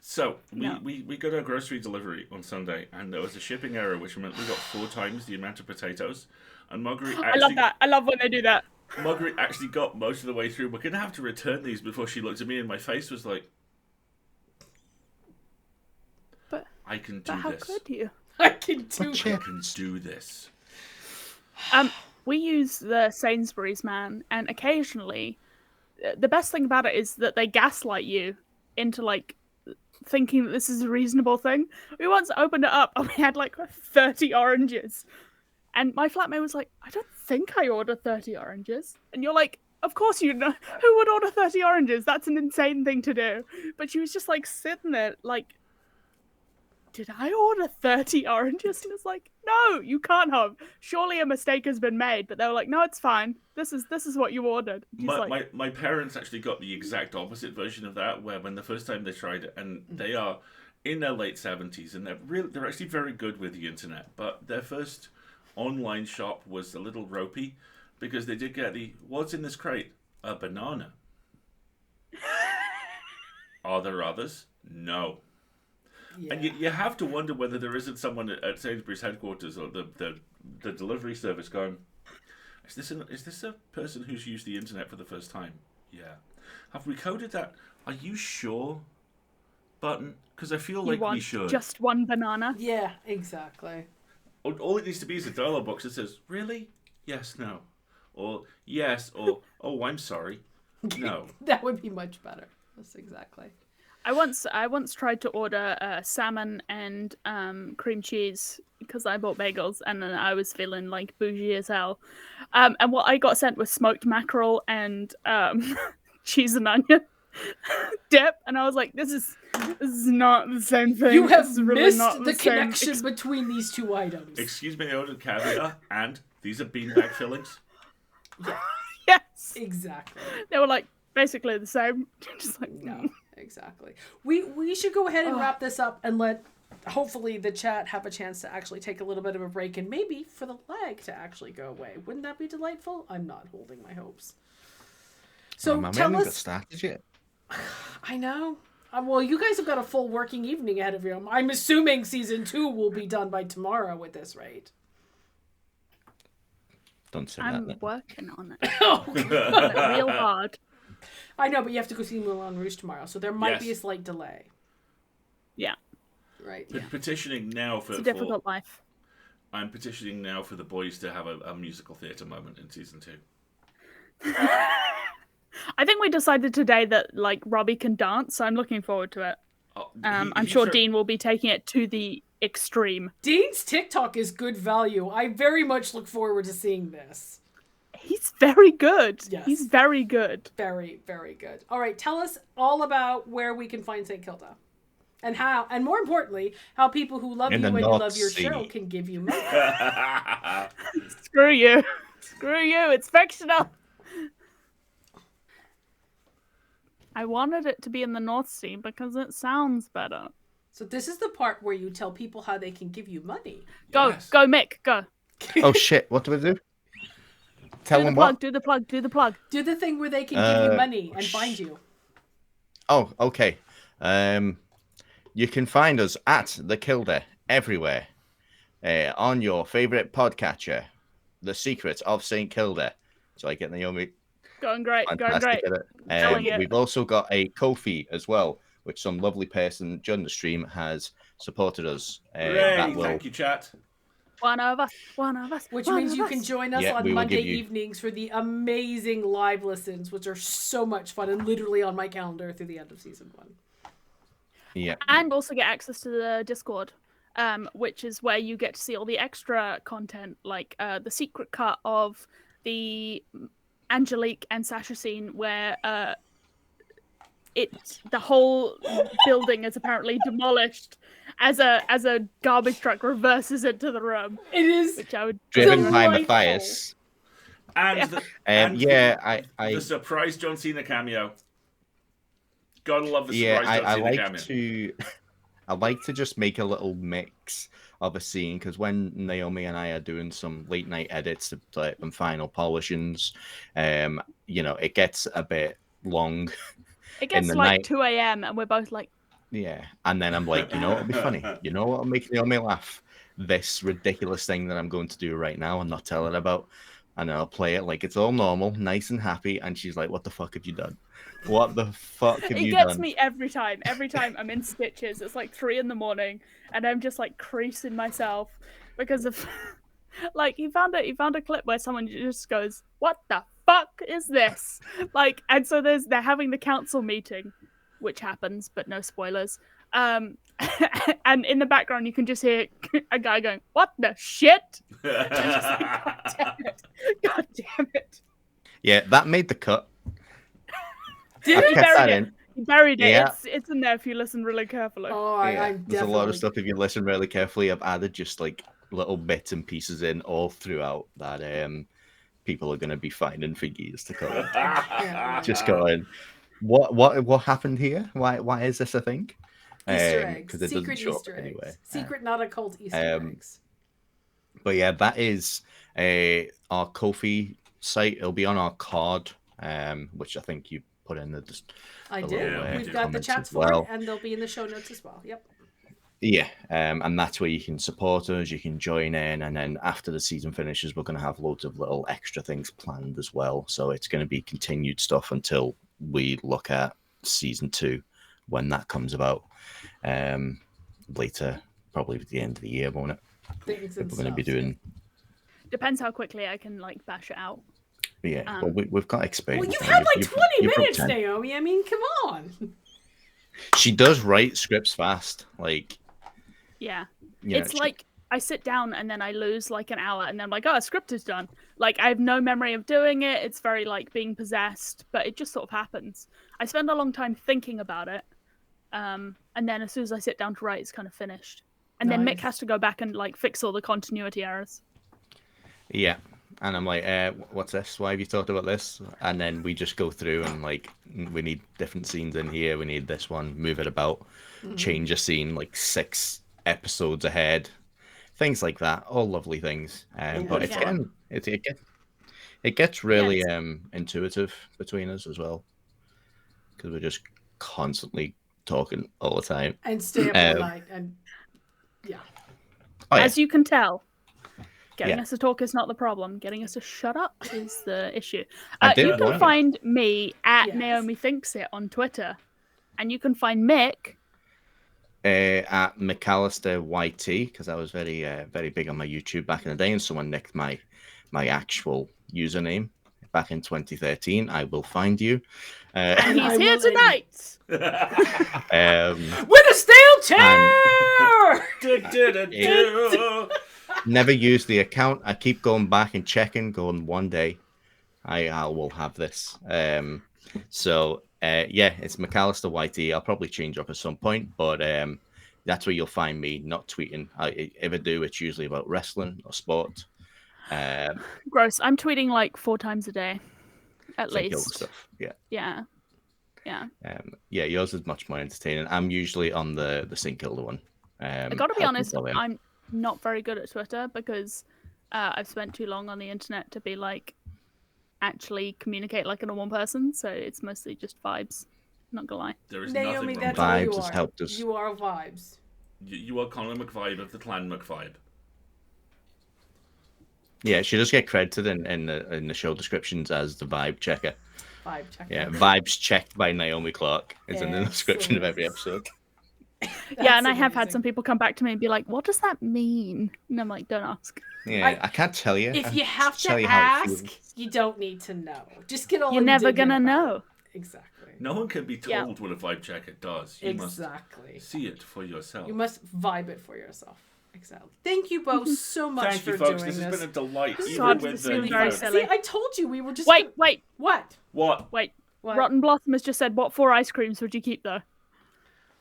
So we got a grocery delivery on Sunday, and there was a shipping error, which meant we got 4 times the amount of potatoes. And Marguerite I love that. I love when they do that. Marguerite actually got most of the way through. We're gonna have to return these before she looked at me, and my face was like, But I can do how this. could you? I can do I can do this. We use the Sainsbury's man, and occasionally, the best thing about it is that they gaslight you into like thinking that this is a reasonable thing. We once opened it up and we had like 30 oranges, and my flatmate was like, "I don't think I ordered 30 oranges," and you're like, "Of course you know. Who would order 30 oranges? That's an insane thing to do." But she was just like sitting there, like, did I order 30 oranges? And it's like, no, you can't have. Surely a mistake has been made. But they were like, no, it's fine. This is what you ordered. My parents actually got the exact opposite version of that, where when the first time they tried it, and they are in their late 70s, and they're actually very good with the internet, but their first online shop was a little ropey, because they did get what's in this crate? A banana. Are there others? No. Yeah. And you have to wonder whether there isn't someone at Sainsbury's headquarters or the delivery service going, is this a person who's used the internet for the first time? Yeah. Have we coded that? Are you sure? Button? Because I feel like we should. Just one banana. Yeah, exactly. All it needs to be is a dialogue box that says, really? Yes, no. Or yes, or oh, I'm sorry. No. That would be much better. That's exactly. I once tried to order salmon and cream cheese because I bought bagels, and then I was feeling like bougie as hell. And what I got sent was smoked mackerel and cheese and onion dip, and I was like, "This is not the same thing." You have really missed not the same connection between these two items. Excuse me, I ordered caviar, and these are beanbag fillings. Yes, Exactly. they were like basically the same. Just like No, exactly. We should go ahead and wrap this up and let hopefully the chat have a chance to actually take a little bit of a break and maybe for the lag to actually go away. Wouldn't that be delightful? I'm not holding my hopes. So I tell haven't got us. started yet. I know. Well, you guys have got a full working evening ahead of you. I'm assuming season 2 will be done by tomorrow with this, right? Don't say I'm that. working on it. Oh, Real hard. I know, but you have to go see Moulin Rouge tomorrow, so there might be a Yes. slight delay. Yeah. Right. Petitioning now for. It's a difficult life. I'm petitioning now for the boys to have a musical theatre moment in season 2. I think we decided today that like Robbie can dance, so I'm looking forward to it. Oh, I'm sure Dean will be taking it to the extreme. Dean's TikTok is good value. I very much look forward to seeing this. He's very good. Yes. He's very good. Very, very good. All right, tell us all about where we can find St. Kilda. And how, and more importantly, how people who love In you the and you North love your Sea. show can give you money. Screw you. Screw you. It's fictional. I wanted it to be in the North Sea because it sounds better. So this is the part where you tell people how they can give you money. Go, Yes. go, Mick, go. Oh shit! What do we do? Tell Do the them plug, what? do the plug, do the plug. Do the thing where they can give you money and find you. Oh, okay. You can find us at the Kilda everywhere on your favorite podcatcher, The Secret of St. Kilda. So I get Naomi. Going great, going Fantastic great. at it. Killing it. We've also got a Ko-fi as well, which some lovely person during the stream has supported us. Hooray, That will, thank you, chat. One of us, one of us. Which one means of you us. can join us Yeah, on we will Monday give you- evenings for the amazing live listens, which are so much fun and literally on my calendar through the end of season 1. yeah. And also get access to the Discord, which is where you get to see all the extra content, like the secret cut of the Angelique and Sasha scene where the whole building is apparently demolished as a garbage truck reverses into the room, It is which I would Driven by delightful. Matthias. And the, Yeah, I the surprise John Cena cameo. Gotta love the yeah, surprise I John Cena like cameo. to I like to just make a little mix of a scene because when Naomi and I are doing some late night edits and final polishings, it gets a bit long. It gets the like night. 2 a.m. and we're both like, Yeah, and then I'm like, what'll be funny? You know what'll make Naomi laugh? This ridiculous thing that I'm going to do right now and not tell her about. And I'll play it like it's all normal, nice and happy. And she's like, what the fuck have you done? What the fuck have it you gets done? me every time. Every time I'm in stitches, it's like 3 a.m. and I'm just like creasing myself because of like he found a clip where someone just goes, "What the fuck is this?" Like, and so they're having the council meeting, which happens, but no spoilers. And in the background you can just hear a guy going, "What the shit?" And I'm just like, God damn it! God damn it! Yeah, that made the cut. Did I it? kept that buried in. it. He buried it. Yeah. It's in there if you listen really carefully. Oh, Yeah, I'm there's definitely... a lot of stuff if you listen really carefully. I've added just like little bits and pieces in all throughout that people are going to be finding for years to come. Yeah. Just going, what happened here? Why is this a thing? Easter eggs. 'cause it doesn't Secret show up Easter anyway. eggs. Secret, not occult Easter eggs. But yeah, that is our Ko-fi site. It'll be on our card, which I think you put in the. I the did. little, We've got the comments chats as for well. it, and they'll be in the show notes as well. Yep. Yeah, and that's where you can support us. You can join in, and then after the season finishes, we're going to have loads of little extra things planned as well. So it's going to be continued stuff until we look at season 2 when that comes about later, probably at the end of the year, won't it? Things We're and going to be stuff, doing. Depends how quickly I can like bash it out. Yeah, well, we've got experience. Well, you've now. had like You've- 20 you've minutes, got 10. Naomi. I mean, come on. She does write scripts fast, like Yeah. it's Like I sit down and then I lose like an hour and then I'm like, oh, a script is done. Like I have no memory of doing it. It's very like being possessed, but it just sort of happens. I spend a long time thinking about it. And then as soon as I sit down to write, it's kind of finished. And then Nice. Mick has to go back and like fix all the continuity errors. Yeah. And I'm like, what's this? Why have you talked about this? And then we just go through and like, we need different scenes in here. We need this one, move it about, change a scene like 6 episodes ahead, things like that. All lovely things. But it's Yeah. It gets really intuitive between us as well, because we're just constantly talking all the time. And stay up all night. And yeah. Oh, yeah. As you can tell, getting us to talk is not the problem. Getting us to shut up is the issue. You can find me at Naomi Thinks It on Twitter. And you can find Mick at Alasdair YT, because I was very very big on my YouTube back in the day, and someone nicked my actual username back in 2013. I will find you. And he's here tonight. With a steel chair! Never use the account. I keep going back and checking, going, one day I will have this. So it's Alasdair YT. I'll probably change up at some point, but that's where you'll find me, not tweeting. If I do, it's usually about wrestling or sport. Gross. I'm tweeting like 4 times a day, at least. Stuff. Yeah. Yours is much more entertaining. I'm usually on the St Kilda one. I gotta be honest, I'm not very good at Twitter because I've spent too long on the internet to be like actually communicate like a normal person. So it's mostly just vibes. Not gonna lie. There is Naomi, nothing wrong. that's all Vibes you has are. helped us. You are vibes. You are Conor McVibe of the Clan McVibe. Yeah, she does get credited in the show descriptions as the vibe checker. Vibe checker. Yeah, vibes checked by Naomi Clarke is in the description of every episode. Yeah, and I have had some people come back to me and be like, "What does that mean?" And I'm like, "Don't ask." Yeah, I can't tell you. If you have to ask, you don't need to know. Just get all. You're never gonna know. Exactly. No one can be told what a vibe checker does. You must see it for yourself. You must vibe it for yourself. Exactly. Thank you both so much for doing this. This has been a delight. Even with the See, I told you we were just. Wait. What? Wait. Rotten Blossom has just said, "What 4 ice creams would you keep though?"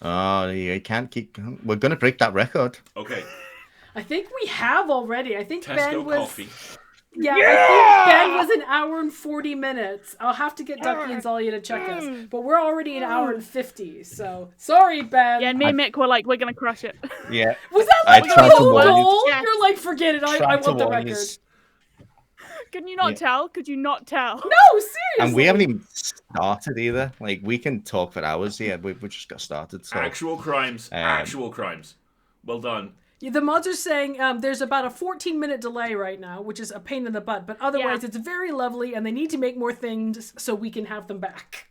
Oh, you can't keep. We're gonna break that record. Okay. I think we have already. I think Tesco Ben was. coffee. Yeah, I think Ben was 1 hour and 40 minutes. I'll have to get Ducky and Zalia to check us, but we're already 1 hour and 50. So sorry, Ben. Yeah, and me and Mick were like, "We're gonna crush it." Yeah. Was that like I tried to your warn you. goal? You're like, forget it. I want the record. Can you not tell? Could you not tell? No, seriously. And we haven't even started either. Like, we can talk for hours. Yeah, we just got started. So. Actual crimes. Actual crimes. Well done. Yeah, the mods are saying there's about a 14-minute delay right now, which is a pain in the butt. But otherwise, it's very lovely, and they need to make more things so we can have them back.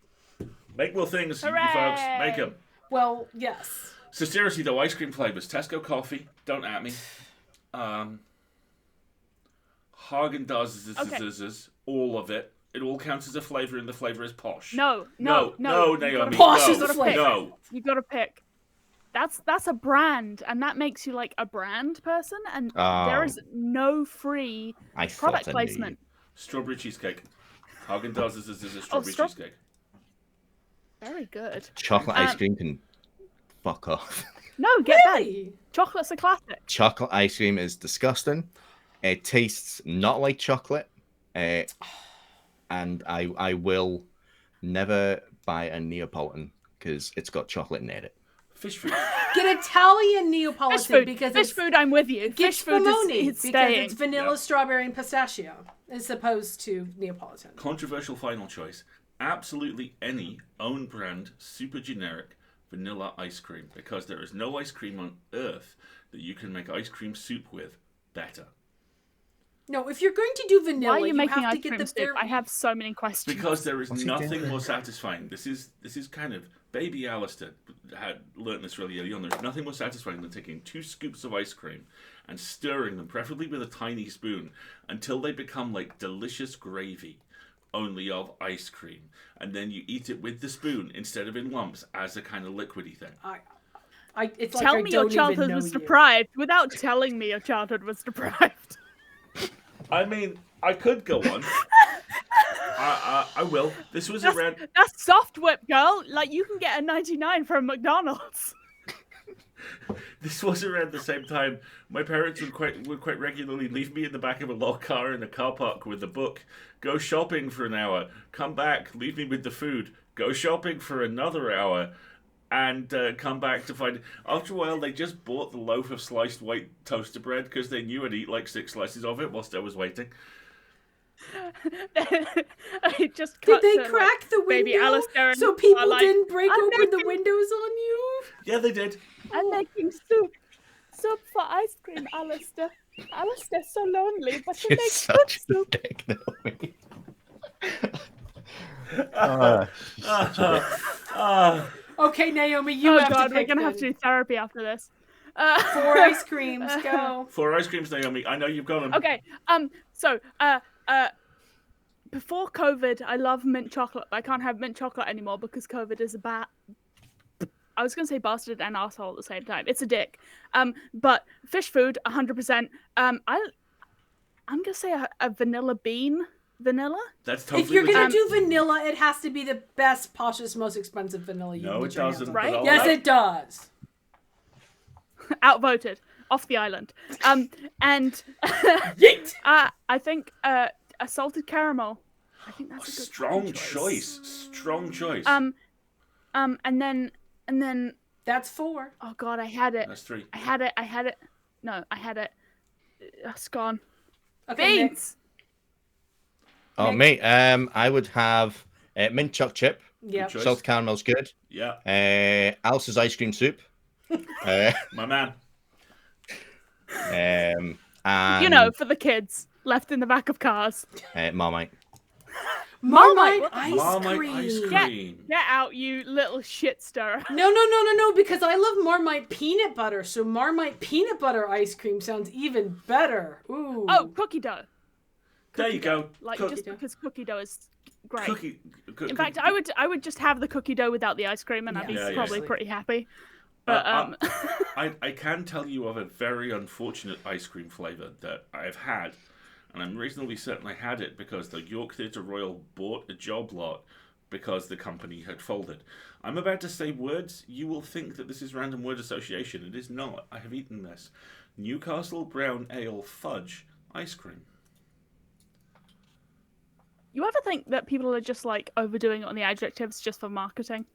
Make more things, you folks. Make them. Well, yes. So seriously, though, ice cream flavors. Tesco coffee. Don't at me. Häagen-Dazs, all of it. It all counts as a flavor, and the flavor is posh. No, Naomi. Posh is the flavor. No. You gotta pick. That's a brand, and that makes you like a brand person, and there is no free product placement. Strawberry cheesecake. Häagen-Dazs is a strawberry cheesecake. Very good. Chocolate ice cream can fuck off. No, get that. Chocolate's a classic. Chocolate ice cream is disgusting. It tastes not like chocolate, and I will never buy a Neapolitan because it's got chocolate in it. Fish food. Get Italian Neapolitan because fish food. I'm with you. Fish food is because it's vanilla, strawberry, and pistachio as opposed to Neapolitan. Controversial final choice. Absolutely any own brand, super generic vanilla ice cream, because there is no ice cream on earth that you can make ice cream soup with better. No, if you're going to do vanilla, why are you making have ice to get cream the soup? I have so many questions. Because there is nothing more satisfying. This is kind of baby Alasdair had learnt this really early on. There's nothing more satisfying than taking 2 scoops of ice cream and stirring them, preferably with a tiny spoon, until they become like delicious gravy, only of ice cream, and then you eat it with the spoon instead of in lumps as a kind of liquidy thing. It's Tell like me your childhood was deprived without telling me your childhood was deprived. I mean, I could go on. I will. This was around. That's soft whip, girl. Like, you can get a 99 from McDonald's. This was around the same time. My parents would quite regularly leave me in the back of a locked car in a car park with a book. Go shopping for an hour. Come back. Leave me with the food. Go shopping for another hour. And come back to find... After a while, they just bought the loaf of sliced white toaster bread because they knew I'd eat like 6 slices of it whilst I was waiting. It just Did cut they to, like, crack the baby window Alasdair and so people are like, didn't break "I'm open the making- windows on you? Yeah, they did. I'm making soup. Soup for ice cream, Alasdair. Alasdair's so lonely, but he You're makes good such a soup. dick, Naomi. Oh, she's such a dick. Okay, Naomi, you Oh have god, to we're pick gonna have to then. do therapy after this. 4 ice creams, go. 4 ice creams, Naomi. I know you've got them. Okay. So, before COVID, I love mint chocolate, but I can't have mint chocolate anymore because COVID is a I was gonna say bastard and asshole at the same time. It's a dick. But fish food, 100%. I'm gonna say a vanilla bean. Vanilla? That's totally If you're gonna legit. do vanilla, it has to be the best, poshest, most expensive vanilla you No, can it get your hands doesn't. on. Right? but I'll Yes, let- it does. Outvoted. Off the island. And Yeet! I think a salted caramel. I think that's a good Strong fucking choice. Strong choice. and then That's 4. oh god, I had it. That's 3. I had it. No, I had it. It's gone. Okay, Nick. Beans. Oh, Nick. me. I would have mint choc chip. Yep. choice. Salt caramel's good. Yeah, Alice's ice cream soup. uh, my man. and You know, for the kids left in the back of cars. Marmite. Marmite what the- ice Marmite cream. ice Get, cream. get out, you little shit stirrer. No, because I love Marmite peanut butter, so Marmite peanut butter ice cream sounds even better. Ooh. Oh, cookie dough. There you go. Like Cook- just because cookie dough is great. cookie. In fact, I would just have the cookie dough without the ice cream, and I'd be Yeah, probably yeah. pretty happy. But I can tell you of a very unfortunate ice cream flavour that I've had, and I'm reasonably certain I had it because the York Theatre Royal bought a job lot because the company had folded. I'm about to say words. You will think that this is random word association. It is not. I have eaten this. Newcastle Brown Ale Fudge ice cream. you ever think that people are just like overdoing it on the adjectives just for marketing?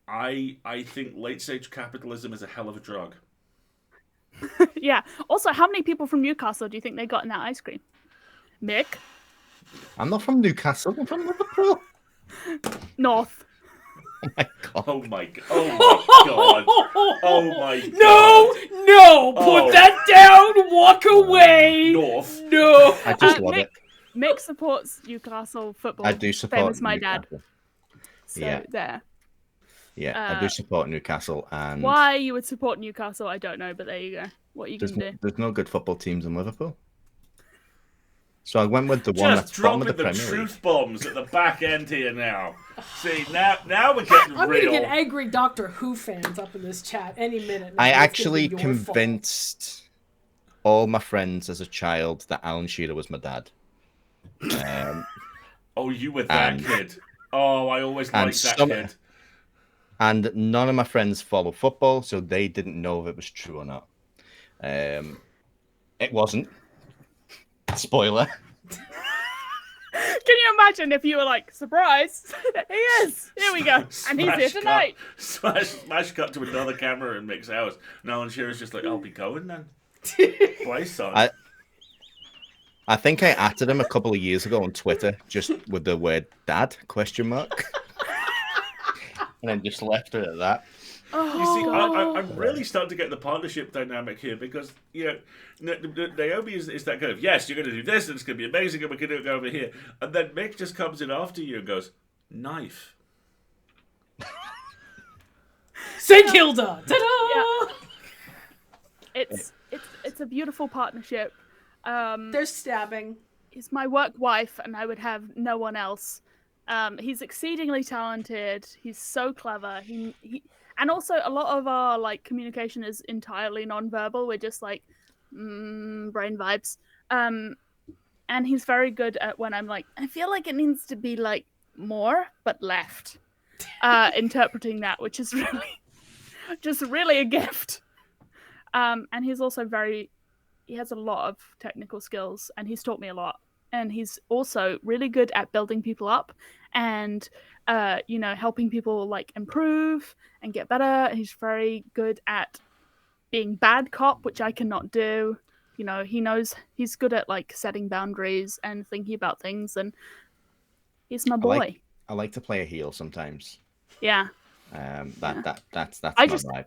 I think late stage capitalism is a hell of a drug. Yeah. Also, how many people from Newcastle do you think they got in that ice cream? Mick? I'm not from Newcastle. I'm from Liverpool. North. Oh my god. Oh my god. Oh my god. Oh my god. No! Oh. Put that down! Walk away! North. No! I just love Mick, it. Mick supports Newcastle football. I do support Same as my dad. Newcastle. So Yeah. there. Yeah, I do support Newcastle, and Why you would support Newcastle, I don't know, but there you go. What you can do. there's no good football teams in Liverpool. So I went with the one Just that's bottom of dropping the the Premier League. truth bombs at the back end here now. See, now we're getting I'm real. gonna get angry Doctor Who fans up in this chat any minute. I It's gonna actually be your fault. convinced all my friends as a child that Alan Shearer was my dad. Oh, you were that And- kid. Oh, I always and liked that some- kid. And none of my friends follow football, so they didn't know if it was true or not. It wasn't. Spoiler. Can you imagine if you were like, surprise? He is! Here we go. And he's here Smash tonight. Cut, smash cut to another camera in Mick's house. And Alan Shearer's just like, I'll be going then. Play, son. I think I added him a couple of years ago on Twitter, just with the word "dad?" ? And then just left it at that. You see, Oh, I'm really starting to get the partnership dynamic here because, you know, Naomi is that kind of, yes, you're going to do this and it's going to be amazing and we're going to go over here. And then Mick just comes in after you and goes, knife. St. Kilda! Ta-da! it's a beautiful partnership. They're stabbing. He's my work wife, and I would have no one else. He's exceedingly talented. He's so clever. He and also a lot of our like communication is entirely non-verbal. We're just like brain vibes. And he's very good at when I'm like, I feel like it needs to be like more, but left. Interpreting that, which is really a gift. And he's also he has a lot of technical skills, and he's taught me a lot. And he's also really good at building people up and, helping people like improve and get better. He's very good at being bad cop, which I cannot do. You know, he knows he's good at like setting boundaries and thinking about things, and he's my boy. I like to play a heel sometimes. Yeah. That's I my just vibe.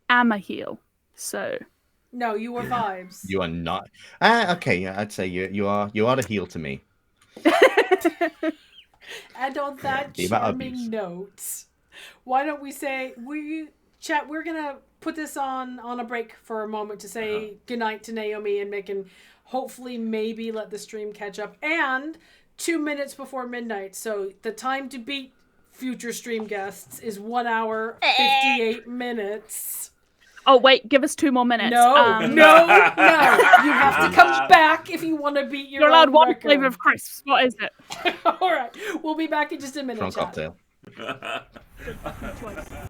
am a heel, so No, you were vibes. You are not. Okay, yeah, I'd say you are the heel to me. And on that The amount of charming abuse. note, why don't we say chat? We're gonna put this on a break for a moment to say goodnight to Naomi and Mick, and hopefully maybe let the stream catch up. And 2 minutes before midnight, so the time to beat future stream guests is 1 hour 58 minutes. Oh wait, give us 2 more minutes. No. You have to come back if you want to beat your You're allowed own one record. flavor of crisps. What is it? All right, we'll be back in just a minute. Strong chat. cocktail. Good choice.